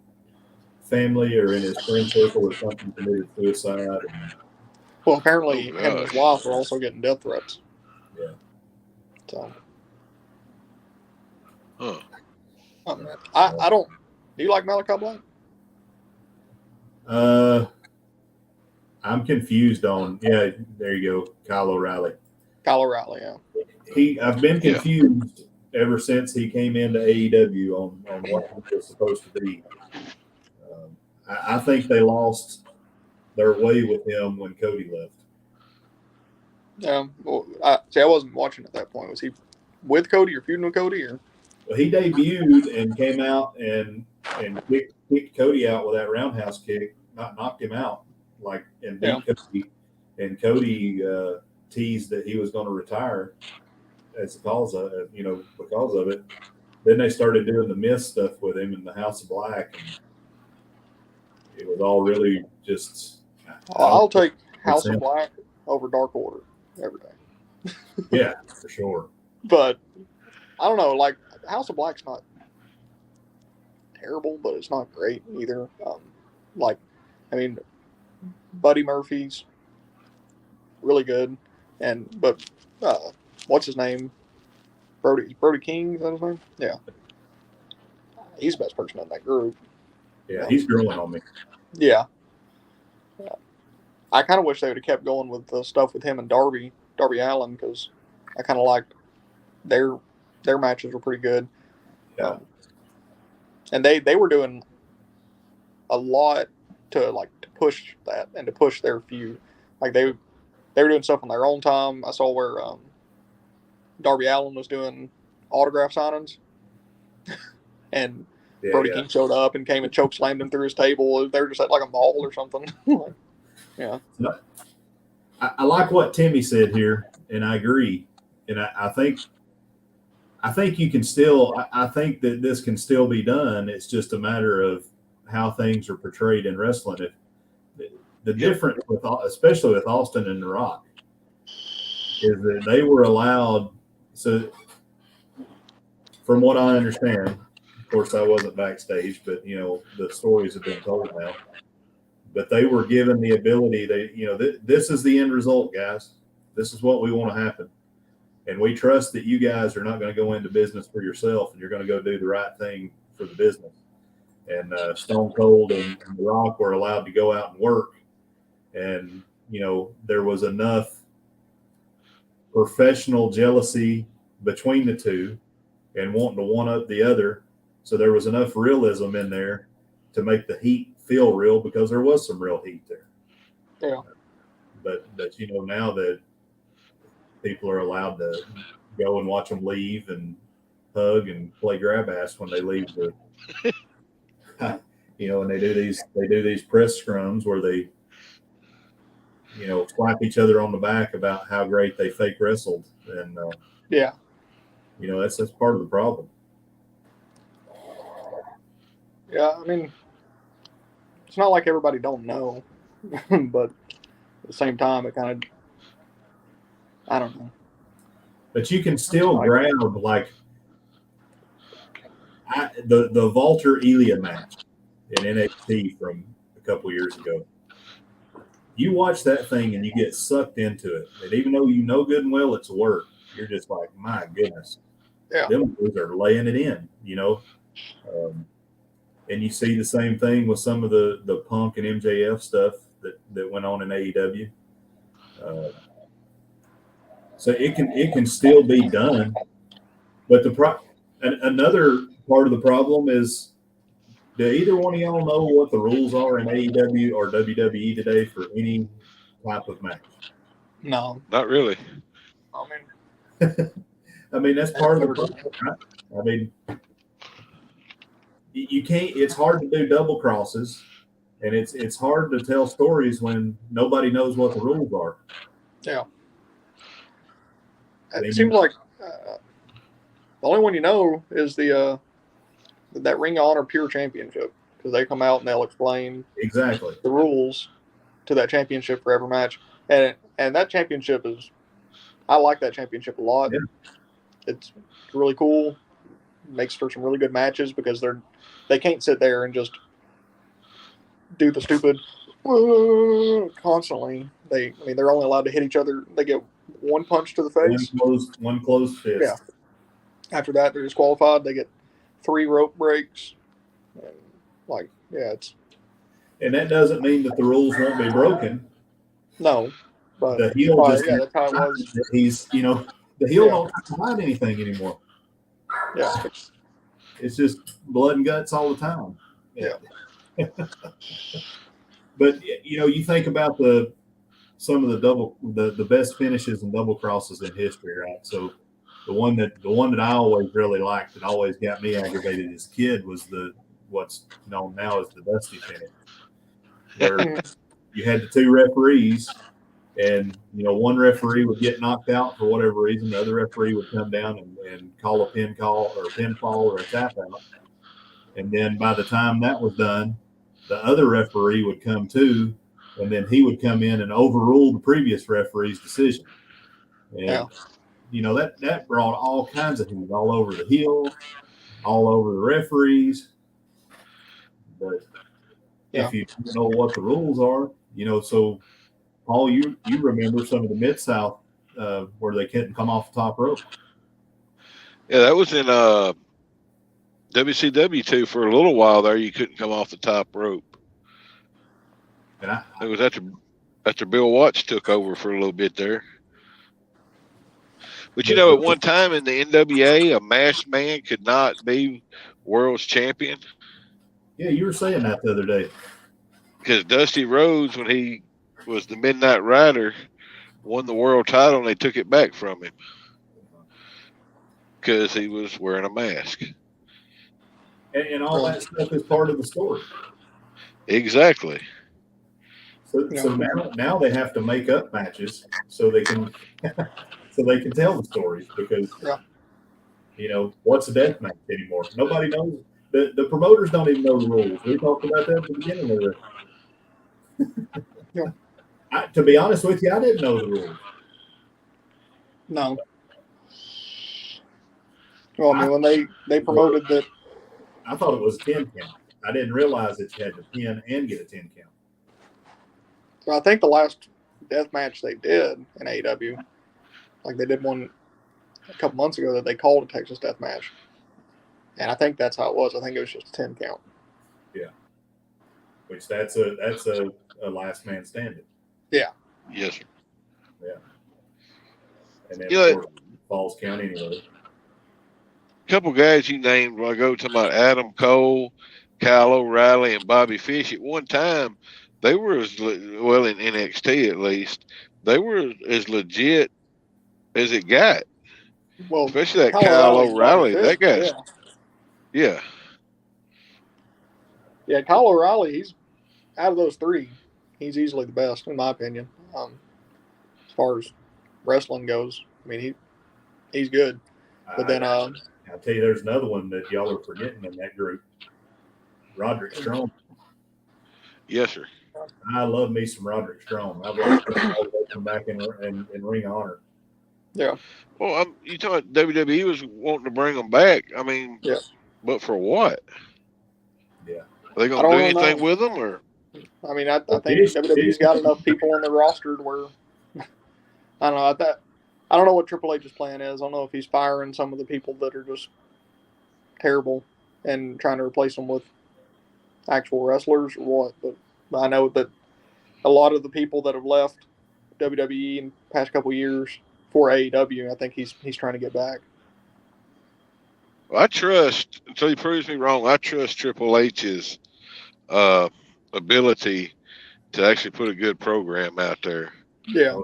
family or in his friend circle or something committed suicide. Well, apparently him and his wife are also getting death threats. Yeah. So. Huh. I don't. Do you like Malachi Black? I'm confused on. Yeah, there you go, Kyle O'Reilly. Kyle O'Reilly, yeah. I've been confused ever since he came into AEW on what he was supposed to be. I think they lost their way with him when Cody left. Yeah. Well, I wasn't watching at that point. Was he with Cody or feuding with Cody? Or? Well, he debuted and came out and kicked Cody out with that roundhouse kick, knocked him out, and beat Cody. And Cody teased that he was going to retire as a cause of because of it. Then they started doing the Mist stuff with him in the House of Black. And it was all really just. I'll take House of Black over Dark Order every day. Yeah, for sure. But I don't know. Like House of Black's not terrible, but it's not great either. Buddy Murphy's really good, but what's his name? Brody King, is that his name? Yeah, he's the best person in that group. Yeah, he's growing on me. Yeah. I kind of wish they would have kept going with the stuff with him and Darby Allin, because I kind of liked their matches were pretty good. Yeah. And they were doing a lot to push that and to push their feud. Like they were doing stuff on their own time. I saw where Darby Allin was doing autograph signings, and Brody King showed up and came and choke slammed him through his table. They were just at like a mall or something. Yeah. I like what Timmy said here, and I agree. And I think you can still. I think that this can still be done. It's just a matter of how things are portrayed in wrestling. The difference especially with Austin and The Rock, is that they were allowed. So, from what I understand, of course, I wasn't backstage, but the stories have been told now. But they were given the ability. This is the end result, guys. This is what we want to happen, and we trust that you guys are not going to go into business for yourself, and you're going to go do the right thing for the business. And Stone Cold and The Rock were allowed to go out and work, and there was enough professional jealousy between the two, and wanting to one up the other. So there was enough realism in there to make the heat feel real, because there was some real heat there. Yeah. But now that people are allowed to go and watch them leave and hug and play grab ass when they leave the, and they do these press scrums where they, slap each other on the back about how great they fake wrestled, and Yeah. That's part of the problem. Yeah, I mean, it's not like everybody don't know, but at the same time, it kind of, I don't know. But you can still grab like the Walter Elia match in NXT from a couple years ago. You watch that thing and you get sucked into it, and even though you know good and well it's work, you're just like, my goodness, them boys are laying it in, and you see the same thing with some of the Punk and MJF stuff that went on in AEW. So it can still be done, but another part of the problem is, do either one of y'all know what the rules are in AEW or WWE today for any type of match? No, not really. I mean, that's part of the problem. I mean, you can't. It's hard to do double crosses, and it's hard to tell stories when nobody knows what the rules are. Yeah. It seems like the only one you know is that Ring of Honor Pure Championship, because they come out and they'll explain exactly the rules to that championship for every match, and that championship I like that championship a lot. Yeah. It's really cool. Makes for some really good matches because they can't sit there and just do the stupid constantly. They're only allowed to hit each other. They get one punch to the face. One closed fist. Yeah. After that, they're disqualified. They get 3 rope breaks. And and that doesn't mean that the rules won't be broken. No, but the heel that's how it was. He's the heel don't have to hide anything anymore. Yeah. It's just blood and guts all the time. Yeah. But you think about some of the best finishes and double crosses in history, right? So the one that I always really liked that always got me aggravated as a kid was what's known now as the Dusty finish, where you had the 2 referees, and one referee would get knocked out for whatever reason, the other referee would come down and call a pinfall or a tap out, and then by the time that was done, the other referee would come too, and then he would come in and overrule the previous referee's decision. And that brought all kinds of heat all over the heel, all over the referees. But if you don't know what the rules are, so Paul, you remember some of the Mid-South where they couldn't come off the top rope. Yeah, that was in WCW too. For a little while there, you couldn't come off the top rope. And it was after Bill Watts took over for a little bit there. But at one time in the NWA, a masked man could not be world's champion. Yeah, you were saying that the other day. Because Dusty Rhodes, when he was the Midnight Rider, won the world title and they took it back from him because he was wearing a mask. And all that stuff is part of the story. Exactly. So now they have to make up matches so they can tell the stories, because what's a death match anymore? Nobody knows. The promoters don't even know the rules. We talked about that at the beginning of it. To be honest with you, I didn't know the rules. No. Well, when they promoted that, I thought it was a 10 count. I didn't realize that you had to pin and get a 10 count. Well, I think the last death match they did in AEW, they did one a couple months ago that they called a Texas death match. And I think that's how it was. I think it was just a 10 count. Yeah. Which that's a last man standing. Yeah. Yes, sir. Yeah. And then Falls Count anyway. A couple guys you named when I go to about Adam Cole, Kyle O'Reilly, and Bobby Fish. At one time, they were in NXT at least, they were as legit as it got. Well, especially that Kyle Colorado's O'Reilly. Bobby That Fish, guy's, yeah. yeah. Kyle O'Reilly, he's out of those three, he's easily the best in my opinion. As far as wrestling goes, I mean he's good. But then I'll tell you, there's another one that y'all are forgetting in that group. Roderick Strong. Yes, sir. I love me some Roderick Strong. I've watched him all the way come back in Ring of Honor. yeah, Well, you thought WWE was wanting to bring them back. I mean, yeah. But for what? Yeah. Are they I going to don't do really anything know. with them, or? I mean, I think WWE's got enough people on the roster to where I don't know. I don't know what Triple H's plan is. I don't know if he's firing some of the people that are just terrible and trying to replace them with actual wrestlers or what. But I know that a lot of the people that have left WWE in the past couple of years for AEW, I think he's trying to get back. Well, I trust, until he proves me wrong, I trust Triple H's ability to actually put a good program out there. Yeah.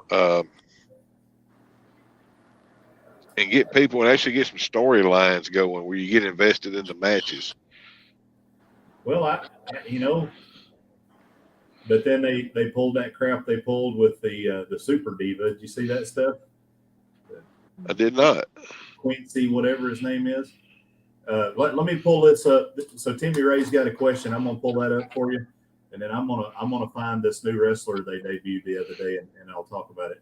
And get people and actually get some storylines going where you get invested in the matches. Well, but then they pulled that crap they pulled with the Super Diva. Did you see that stuff? I did not. Quincy, whatever his name is. Let me pull this up. So Timmy Ray's got a question. I'm gonna pull that up for you, and then I'm gonna find this new wrestler they debuted the other day, and I'll talk about it.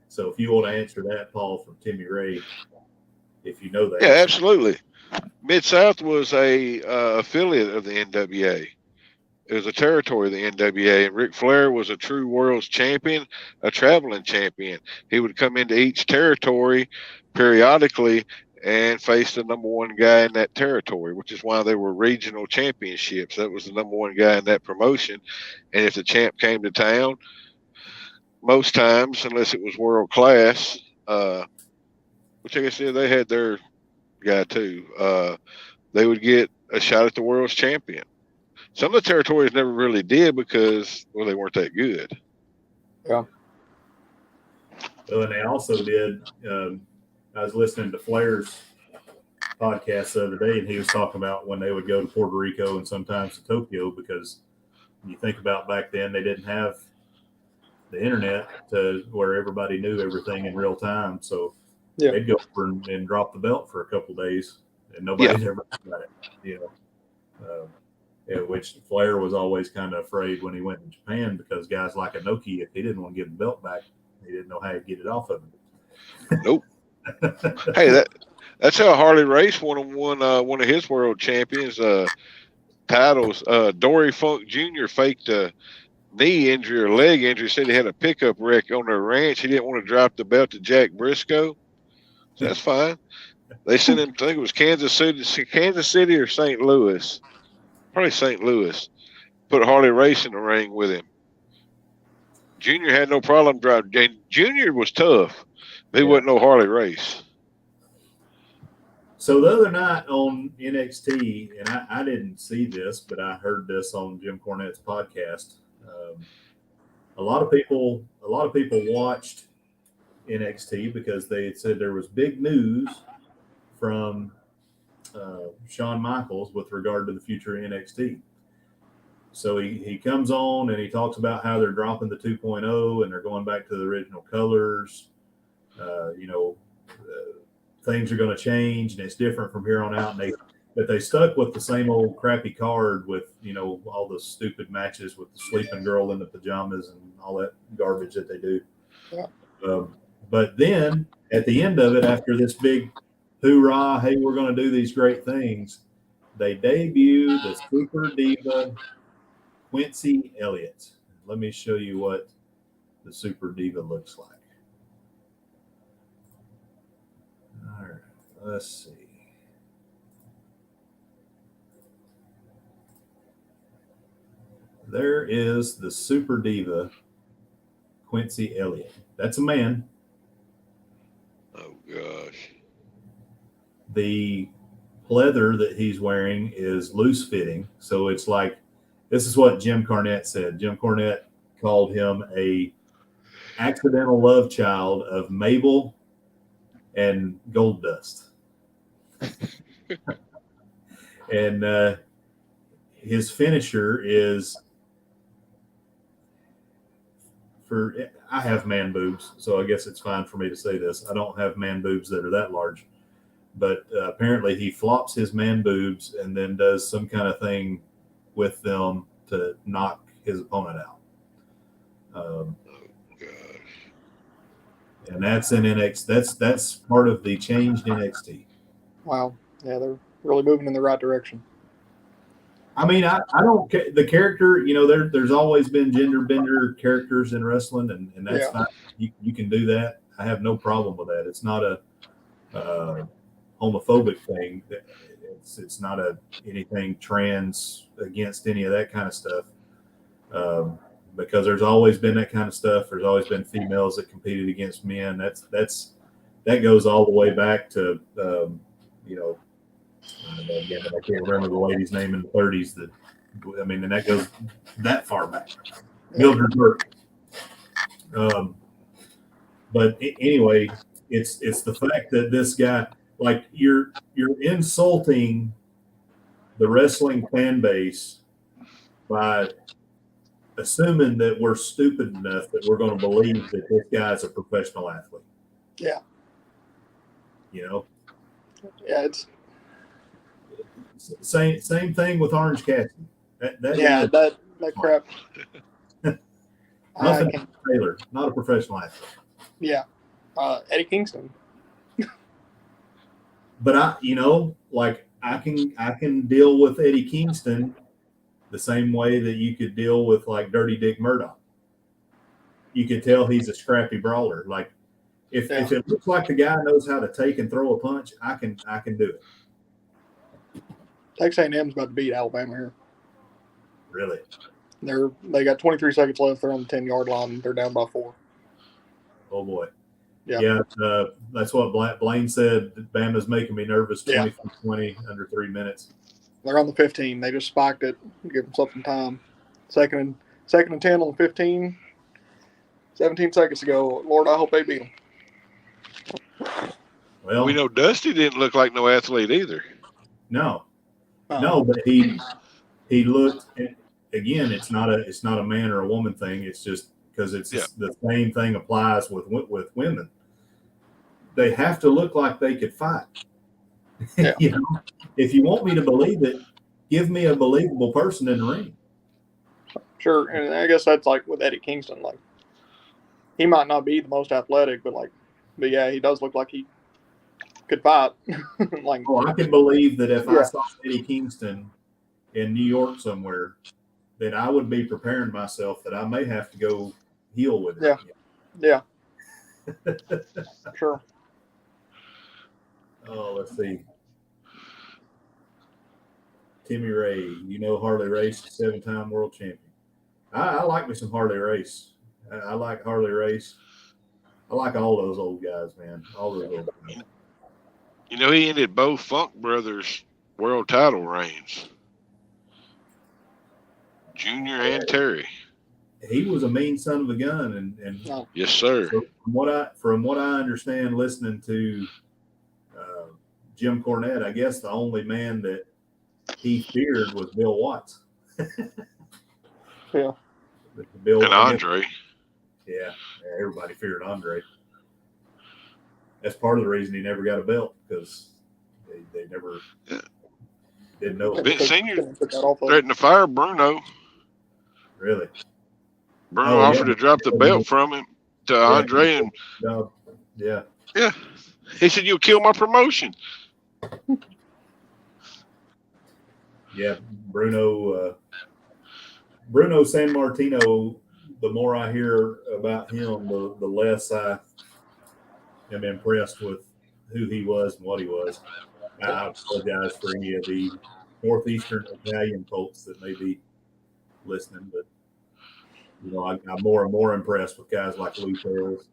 So if you want to answer that, Paul, from Timmy Ray, if you know that. Yeah, absolutely. Mid-South was a affiliate of the NWA. It was a territory of the NWA, and Ric Flair was a true world's champion, a traveling champion. He would come into each territory periodically and face the number one guy in that territory, which is why they were regional championships. That was the number one guy in that promotion. And if the champ came to town, most times, unless it was world class, which I guess they had their guy too, they would get a shot at the world's champion. Some of the territories never really did because, well, they weren't that good. Yeah. Well, and they also did. I was listening to Flair's podcast the other day, and he was talking about when they would go to Puerto Rico and sometimes to Tokyo, because when you think about back then, they didn't have the internet to where everybody knew everything in real time. So they'd go over and drop the belt for a couple of days, and nobody's ever got it. Which Flair was always kind of afraid when he went to Japan, because guys like Inoki, if he didn't want to give the belt back, he didn't know how to get it off of him. Nope. Hey, that's how Harley Race won one of his world champions titles. Dory Funk Jr. faked a knee injury or leg injury. Said he had a pickup wreck on their ranch. He didn't want to drop the belt to Jack Briscoe. So that's fine. They sent him, I think it was Kansas City or St. Louis. Probably St. Louis. Put Harley Race in the ring with him. Junior had no problem driving. Junior was tough. But he wasn't no Harley Race. So the other night on NXT, and I didn't see this, but I heard this on Jim Cornette's podcast. A lot of people watched NXT because they had said there was big news from Shawn Michaels with regard to the future of NXT. So he comes on and he talks about how they're dropping the 2.0 and they're going back to the original colors. Things are going to change and it's different from here on out. But they stuck with the same old crappy card with, all the stupid matches with the sleeping girl in the pajamas and all that garbage that they do. Yeah. But then at the end of it, after this big hoorah, hey, we're going to do these great things, they debut the Super Diva Quincy Elliott. Let me show you what the Super Diva looks like. All right, let's see. There is the Super Diva Quincy Elliott. That's a man. Oh, gosh. The pleather that he's wearing is loose fitting. So it's like, this is what Jim Cornette said. Jim Cornette called him a accidental love child of Mabel and Gold Dust. And his finisher is I have man boobs, so I guess it's fine for me to say this. I don't have man boobs that are that large, but apparently he flops his man boobs and then does some kind of thing with them to knock his opponent out. And that's in NXT. That's part of the changed NXT. Wow. Yeah, they're really moving in the right direction. I mean, I don't care. The character, there's always been gender bender characters in wrestling, and that's fine. You can do that. I have no problem with that. It's not a homophobic thing. It's not anything trans against any of that kind of stuff. Because there's always been that kind of stuff. There's always been females that competed against men. That goes all the way back to again, I can't remember the lady's name in the 30s. And that goes that far back. Mildred Burke. But anyway, it's the fact that this guy, like, you're insulting the wrestling fan base by assuming that we're stupid enough that we're going to believe that this guy's a professional athlete. Yeah. Yeah, it's same thing with Orange Cassidy. That crap. Nothing Taylor, not a professional athlete. Yeah. Eddie Kingston. But I can deal with Eddie Kingston the same way that you could deal with like Dirty Dick Murdoch. You can tell he's a scrappy brawler. Like if it looks like the guy knows how to take and throw a punch, I can do it. Texas A&M's about to beat Alabama here. Really? They got 23 seconds left. They're on the 10-yard line. They're down by 4. Oh boy. Yeah. That's what Blaine said. Bama's making me nervous. 20 under 3 minutes. They're on the 15. They just spiked it. Give themselves some time. Second and 10 on the 15. 17 seconds to go. Lord, I hope they beat them. Well, we know Dusty didn't look like no athlete either. No, but he looked. Again, it's not a man or a woman thing. It's just because the same thing applies with women. They have to look like they could fight. Yeah. If you want me to believe it, give me a believable person in the ring. Sure, and I guess that's like with Eddie Kingston. Like, he might not be the most athletic, but yeah, he does look like he could fight. I can believe that if I saw Eddie Kingston in New York somewhere, that I would be preparing myself that I may have to go heel with it. Yeah. Sure. Oh, let's see. Timmy Ray, Harley Race, 7-time world champion. I like me some Harley Race. I like Harley Race. I like all those old guys, man. All those old guys. He ended both Funk Brothers world title reigns. Junior and Terry. He was a mean son of a gun, and yes, sir. So from what I understand, listening to Jim Cornette, I guess the only man that he feared was Bill Watts. Yeah. And Andre. Yeah, everybody feared Andre. That's part of the reason he never got a belt, because they never didn't know. Vince Senior threatened to fire Bruno. Really? Bruno offered to drop the belt from him to Andre, and yeah. He said, "You'll kill my promotion." Yeah, Bruno Sammartino. The more I hear about him, the less I am impressed with who he was and what he was. I apologize for any of the Northeastern Italian folks that may be listening, but I'm more and more impressed with guys like Lou Thesz.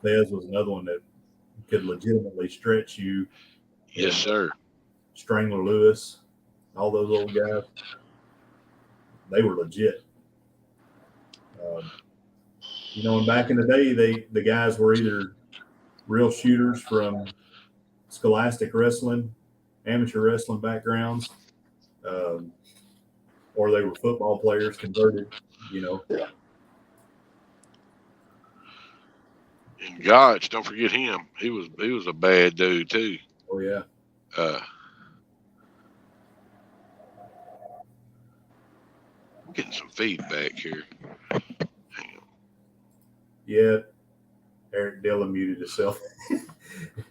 Thesz was another one that could legitimately stretch you. Yes, sir. Strangler Lewis, all those old guys, they were legit. You know, and back in the day, the guys were either real shooters from scholastic wrestling, amateur wrestling backgrounds, um, or they were football players converted. You know. Yeah. And Gotch, don't forget him. He was a bad dude too. Oh yeah. I'm getting some feedback here. Hang on. Yeah. Eric Dillon muted himself.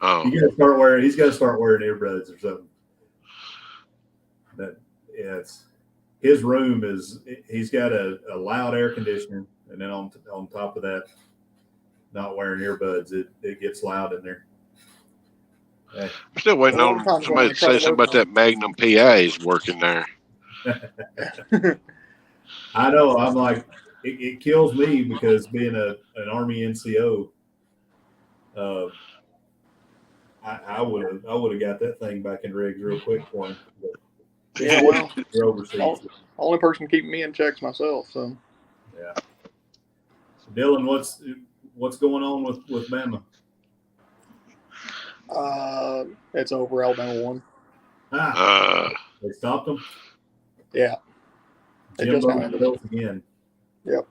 Oh, He's got to start wearing earbuds or something. That yeah, it's his room is. He's got a loud air conditioner, and then on top of that, not wearing earbuds, it gets loud in there. I'm still waiting A lot of on times when somebody I to try say to something work about that Magnum PA's working there. I know. I'm like, it kills me because being an Army NCO, I would have got that thing back in rigs real quick for him. But Yeah, well, you're overseas. only person keeping me in checks myself. So Yeah. Dylan, what's going on with Bama? it's over. Alabama won. They stopped them. Yeah. They just Jimbo now ended. goes again. Yep.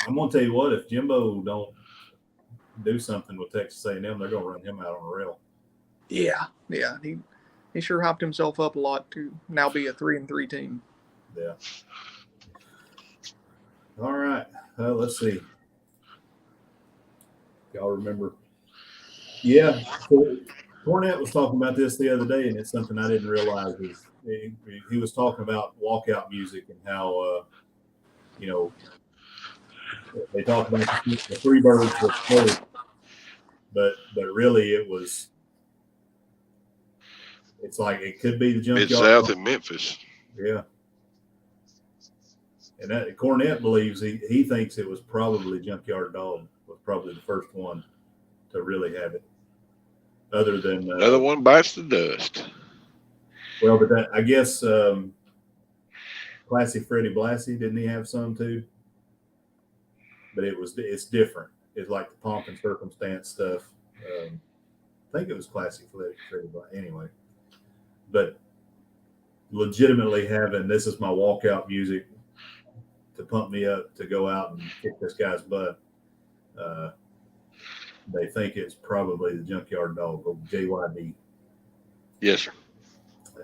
I'm gonna tell you what. If Jimbo don't do something with Texas A&M, they're gonna run him out on a rail. Yeah. Yeah. He sure hopped himself up a lot to now be a 3-3 team. Yeah. All right. Let's see. Y'all remember? Yeah. So Cornette was talking about this the other day, and it's something I didn't realize. Is he was talking about walkout music and how you know, they talk about the three birds with clothes, but really it's like it could be the junkyard. Mid-South in Memphis. Yeah. And that Cornette believes he thinks it was probably Junkyard Dog was probably the first one to really have it. Other than Another one bites the dust. Well, but that I guess Classy Freddie Blassie, didn't he have some too? But it's different. It's like the pomp and circumstance stuff. I think it was Classy Freddie Blassie anyway. But legitimately having this is my walkout music to pump me up to go out and kick this guy's butt. They think it's probably the Junkyard Dog, or JYD. Yes, sir. Yeah.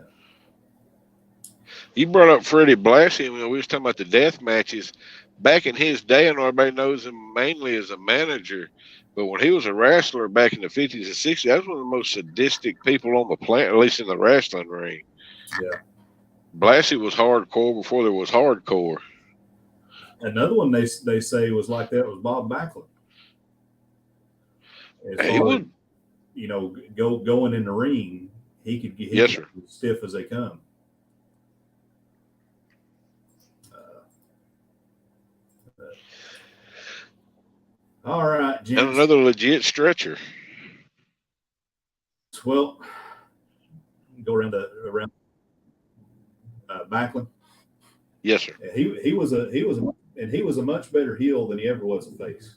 You brought up Freddie Blassie when we was talking about the death matches. Back in his day, and everybody knows him mainly as a manager, but when he was a wrestler back in the 50s and 60s, that was one of the most sadistic people on the planet, at least in the wrestling ring. Yeah. Blassie was hardcore before there was hardcore. Another one they say was like that was Bob Backlund. He would, you know, going in the ring, he could get yes, sir. As stiff as they come. All right, James. And another legit stretcher. Well, go around Backlund. Yes, sir. He was a much better heel than he ever was a face.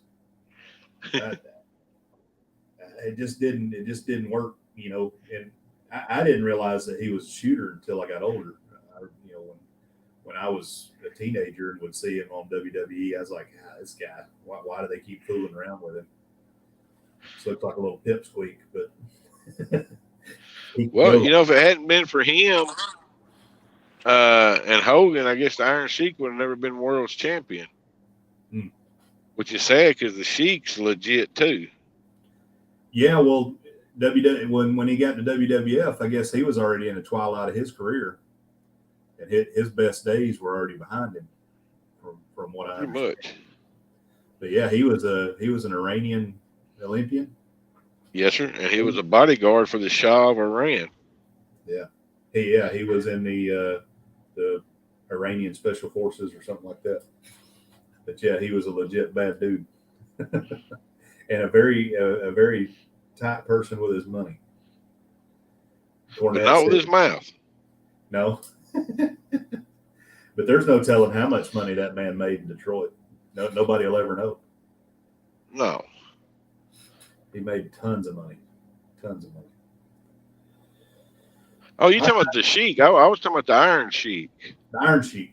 It just didn't work, you know. And I didn't realize that he was a shooter until I got older. You know, when I was a teenager and would see him on WWE, I was like, this guy, why do they keep fooling around with him? Just looked like a little pipsqueak, but. Well, you know, if it hadn't been for him and Hogan, I guess the Iron Sheik would have never been world's champion. Which is sad because the Sheik's legit too. Yeah, well, when he got to WWF, I guess he was already in the twilight of his career, and his best days were already behind him, from what I understand. Much. But yeah, he was an Iranian Olympian. Yes, sir, and he was a bodyguard for the Shah of Iran. Yeah, he was in the Iranian Special Forces or something like that. But yeah, he was a legit bad dude. And a very tight person with his money. But not with his mouth. No. But there's no telling how much money that man made in Detroit. Nobody will ever know. No. He made tons of money. Tons of money. Oh, you talking about the Sheik? I was talking about the Iron Sheik. The Iron Sheik.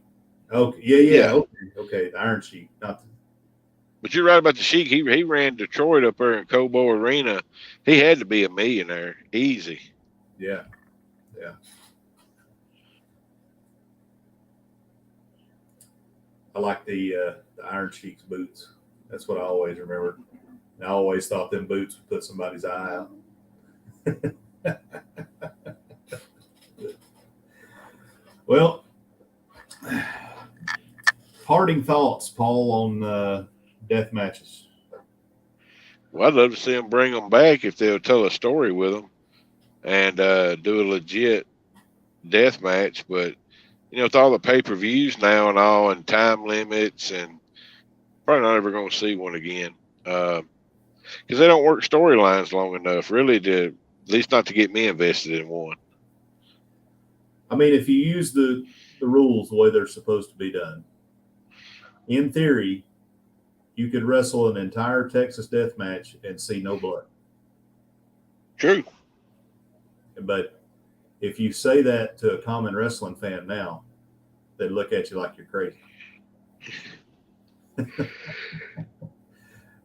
Okay. Yeah. Okay. The Iron Sheik. Not the, But you're right about the Sheik. He ran Detroit up there in Cobo Arena. He had to be a millionaire. Easy. yeah. I like the Iron Sheik's boots. That's what I always remember. I always thought them boots would put somebody's eye out. Well, parting thoughts, Paul, on death matches. Well, I'd love to see them bring them back if they'll tell a story with them and do a legit death match. But, with all the pay-per-views now and all and time limits, and probably not ever going to see one again. Because they don't work storylines long enough, really, at least not to get me invested in one. I mean, if you use the rules the way they're supposed to be done, in theory, you could wrestle an entire Texas death match and see no blood. True. But if you say that to a common wrestling fan now, they look at you like you're crazy.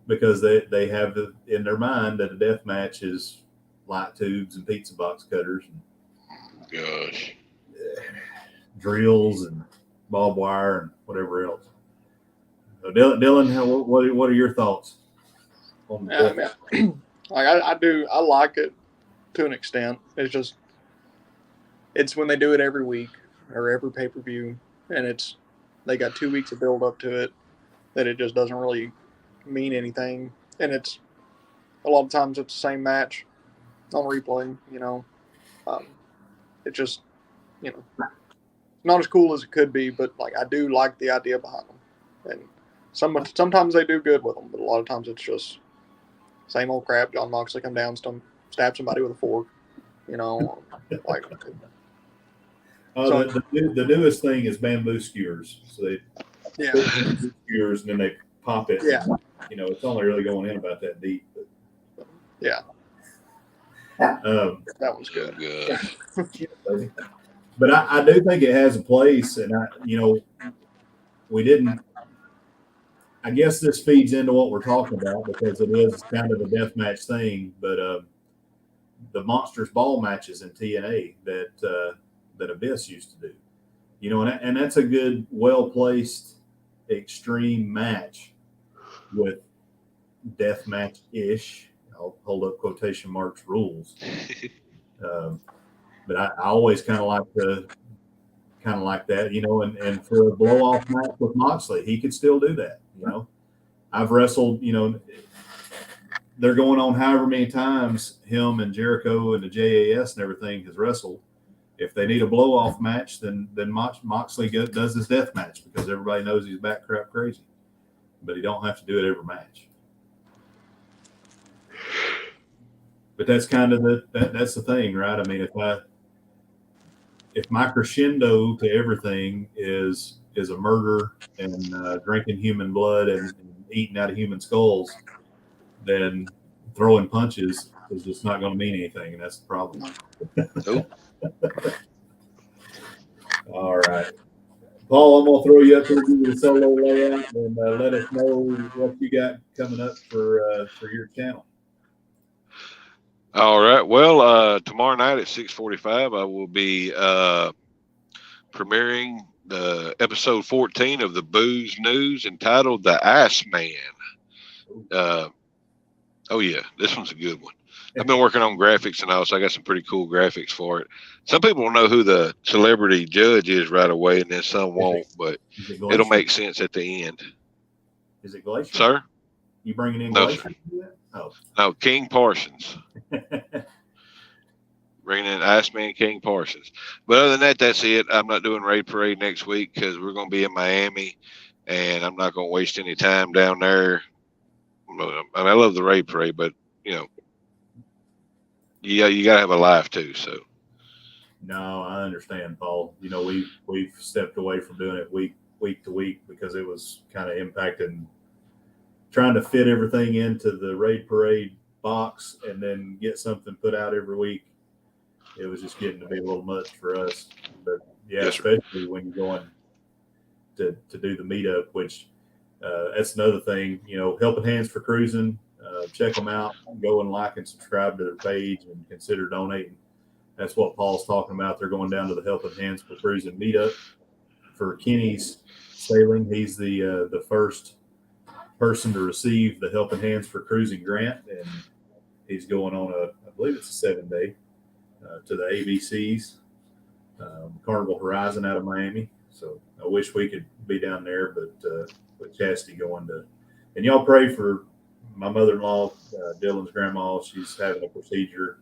Because they have in their mind that a death match is light tubes and pizza box cutters and Gosh. drills and barbed wire and whatever else. So Dylan, what are your thoughts on the I like it to an extent. It's when they do it every week or every pay-per-view, and they got 2 weeks of build up to it, that it just doesn't really mean anything. And it's a lot of times it's the same match on replay. It just not as cool as it could be, but I do like the idea behind them. And sometimes they do good with them, but a lot of times it's just same old crap. John Moxley come down, stab somebody with a fork. The newest thing is bamboo skewers. So they put bamboo skewers and then they pop it. Yeah. It's only really going in about that deep. But, yeah. That was good. But I do think it has a place, and we didn't. I guess this feeds into what we're talking about because it is kind of a death match thing. But the Monsters Ball matches in TNA that Abyss used to do, and that's a good, well placed, extreme match with death match ish. I'll hold up quotation marks rules. But I always kind of like that, and for a blow off match with Moxley, he could still do that. I've wrestled, they're going on however many times him and Jericho and the JAS and everything has wrestled. If they need a blow off match, then Moxley does his death match because everybody knows he's back crap crazy, but he don't have to do it every match. But that's kind of that's the thing, right? I mean, if my crescendo to everything is a murder and drinking human blood and eating out of human skulls, then throwing punches is just not going to mean anything, and that's the problem. Nope. All right. Paul, I'm going to throw you up here, give you the solo layout, and let us know what you got coming up for your channel. All right. Well, tomorrow night at 6:45, I will be premiering the episode 14 of the Booze News entitled "The Iceman." Oh yeah, this one's a good one. I've been working on graphics and all, so I got some pretty cool graphics for it. Some people will know who the celebrity judge is right away, and then some won't, but it'll make sense at the end. Is it Glacier? Sir? You bringing in No, Glacier? sir. Oh. No, King Parsons. Bringing in Iceman King Parsons. But other than that, that's it. I'm not doing Raid Parade next week because we're going to be in Miami, and I'm not going to waste any time down there. I love the Raid Parade, but, you got to have a life too. So. No, I understand, Paul. We've stepped away from doing it week week to week because it was kind of impacting trying to fit everything into the Raid Parade box and then get something put out every week. It was just getting to be a little much for us. But yeah, Yes, sir. especially when you're going to do the meetup, which that's another thing, Helping Hands for Cruising. Check them out. Go and like and subscribe to their page and consider donating. That's what Paul's talking about. They're going down to the Helping Hands for Cruising meetup for Kenny's sailing. He's the first person to receive the Helping Hands for Cruising grant, and he's going on I believe it's a 7-day to the ABCs, Carnival Horizon out of Miami. So I wish we could be down there, but with Chastity going to, and y'all pray for my mother-in-law, Dylan's grandma. She's having a procedure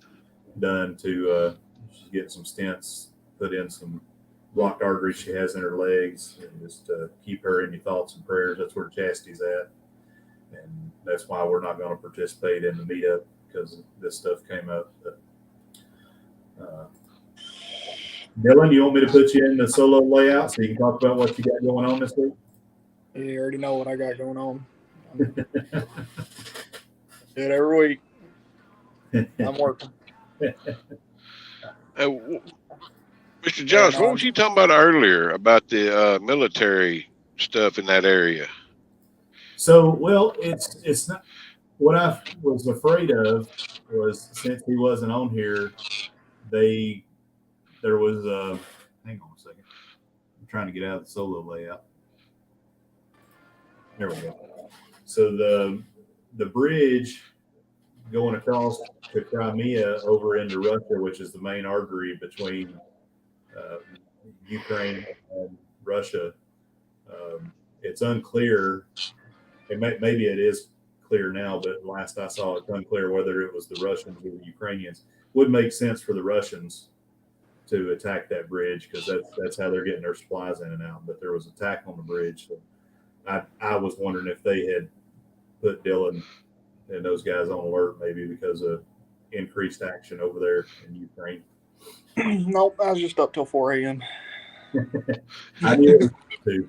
done she's getting some stents put in, some blocked arteries she has in her legs, and just keep her in your thoughts and prayers. That's where Chastity's at. And that's why we're not going to participate in the meetup, because this stuff came up. But, Dylan, you want me to put you in the solo layout so you can talk about what you got going on this week? You already know what I got going on. Do it every week. I'm working. Mr. Jones, what was you talking about earlier about the military stuff in that area? So, well, it's not what I was afraid of was, since he wasn't on here, there was hang on a second. I'm trying to get out of the solo layout. There we go. So the bridge going across to Crimea over into Russia, which is the main artery between Ukraine and Russia, it's unclear. Maybe it is clear now, but last I saw, it's unclear whether it was the Russians or the Ukrainians. Would make sense for the Russians to attack that bridge, because that's how they're getting their supplies in and out. But there was an attack on the bridge, so I was wondering if they had put Dylan and those guys on alert, maybe because of increased action over there in Ukraine. Nope, I was just up till 4 a.m. I knew too.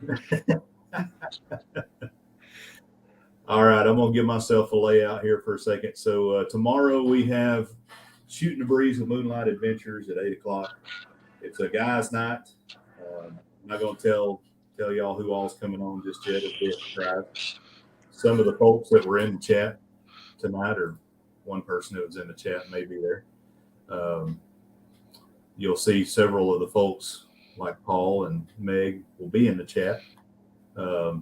All right, I'm going to give myself a layout here for a second. So tomorrow we have Shooting the Breeze with Moonlight Adventures at 8 o'clock. It's a guys' night. I'm not going to tell y'all who all's coming on just yet. It'll be a surprise. Some of the folks that were in the chat tonight, or one person that was in the chat may be there. You'll see several of the folks like Paul and Meg will be in the chat. But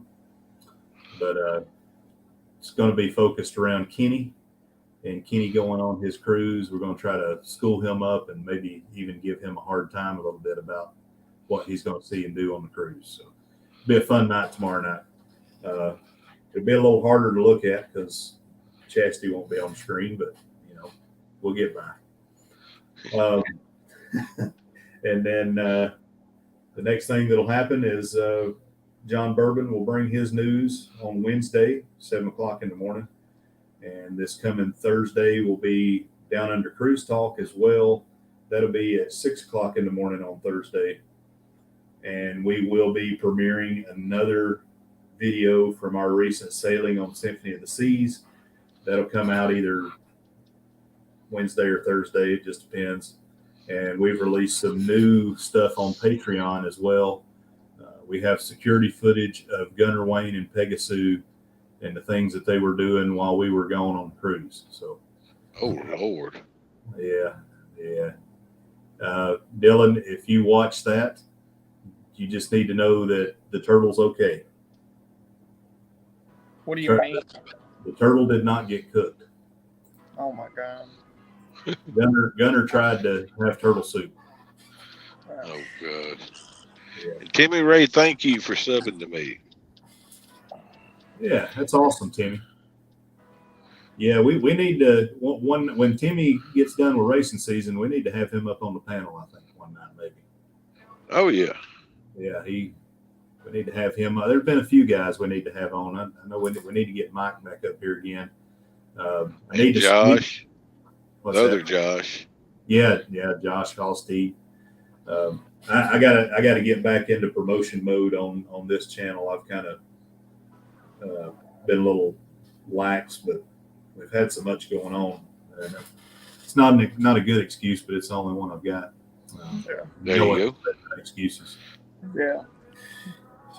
it's going to be focused around Kenny and Kenny going on his cruise. We're going to try to school him up and maybe even give him a hard time a little bit about what he's going to see and do on the cruise. So it'll be a fun night tomorrow night. It'll be a little harder to look at because Chastity won't be on the screen, but we'll get by. And then the next thing that'll happen is John Bourbon will bring his news on Wednesday, 7 o'clock in the morning. And this coming Thursday will be Down Under Cruise Talk as well. That'll be at 6 o'clock in the morning on Thursday. And we will be premiering another video from our recent sailing on Symphony of the Seas. That'll come out either Wednesday or Thursday. It just depends. And we've released some new stuff on Patreon as well. We have security footage of Gunner Wayne and Pegasus and the things that they were doing while we were going on the cruise. So, oh Lord, yeah. Dylan, if you watch that, you just need to know that the turtle's okay. What do you mean? The turtle did not get cooked. Oh my God. Gunner tried to have turtle soup. oh God. Yeah. Timmy Ray, thank you for subbing to me. Yeah, that's awesome, Timmy. Yeah, we need to when Timmy gets done with racing season, we need to have him up on the panel. I think one night maybe. Oh yeah. Yeah, we need to have him. There's been a few guys we need to have on. I know we need to get Mike back up here again. I need to Josh. What's Other that? Josh. Yeah, Josh Hallsteed. I gotta get back into promotion mode on this channel. I've kind of been a little lax, but we've had so much going on. And it's not a good excuse, but it's the only one I've got. There you go. Excuses. Yeah.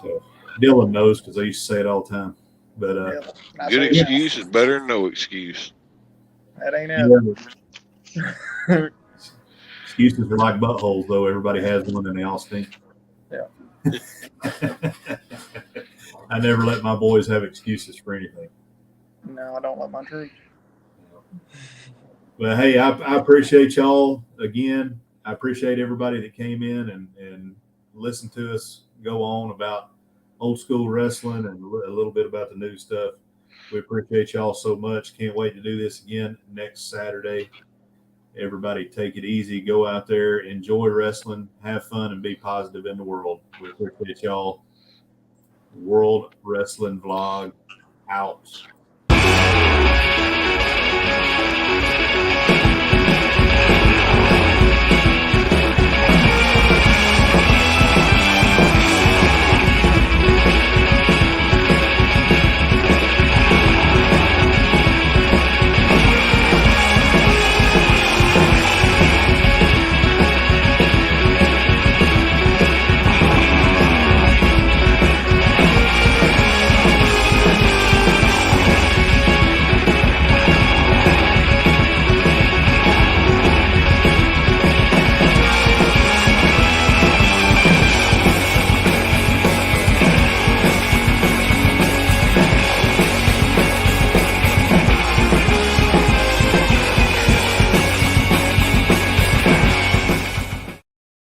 So Dylan knows because I used to say it all the time. But I Good say excuse is better than no excuse. That ain't it. Excuses are like buttholes, though. Everybody has one, and they all stink. Yeah. I never let my boys have excuses for anything. No, I don't let my troops. But hey, I appreciate y'all again. I appreciate everybody that came in and listened to us go on about old school wrestling and a little bit about the new stuff. We appreciate y'all so much. Can't wait to do this again next Saturday. Everybody take it easy. Go out there, enjoy wrestling, have fun, and be positive in the world. We appreciate y'all. World Wrestling Vlog out.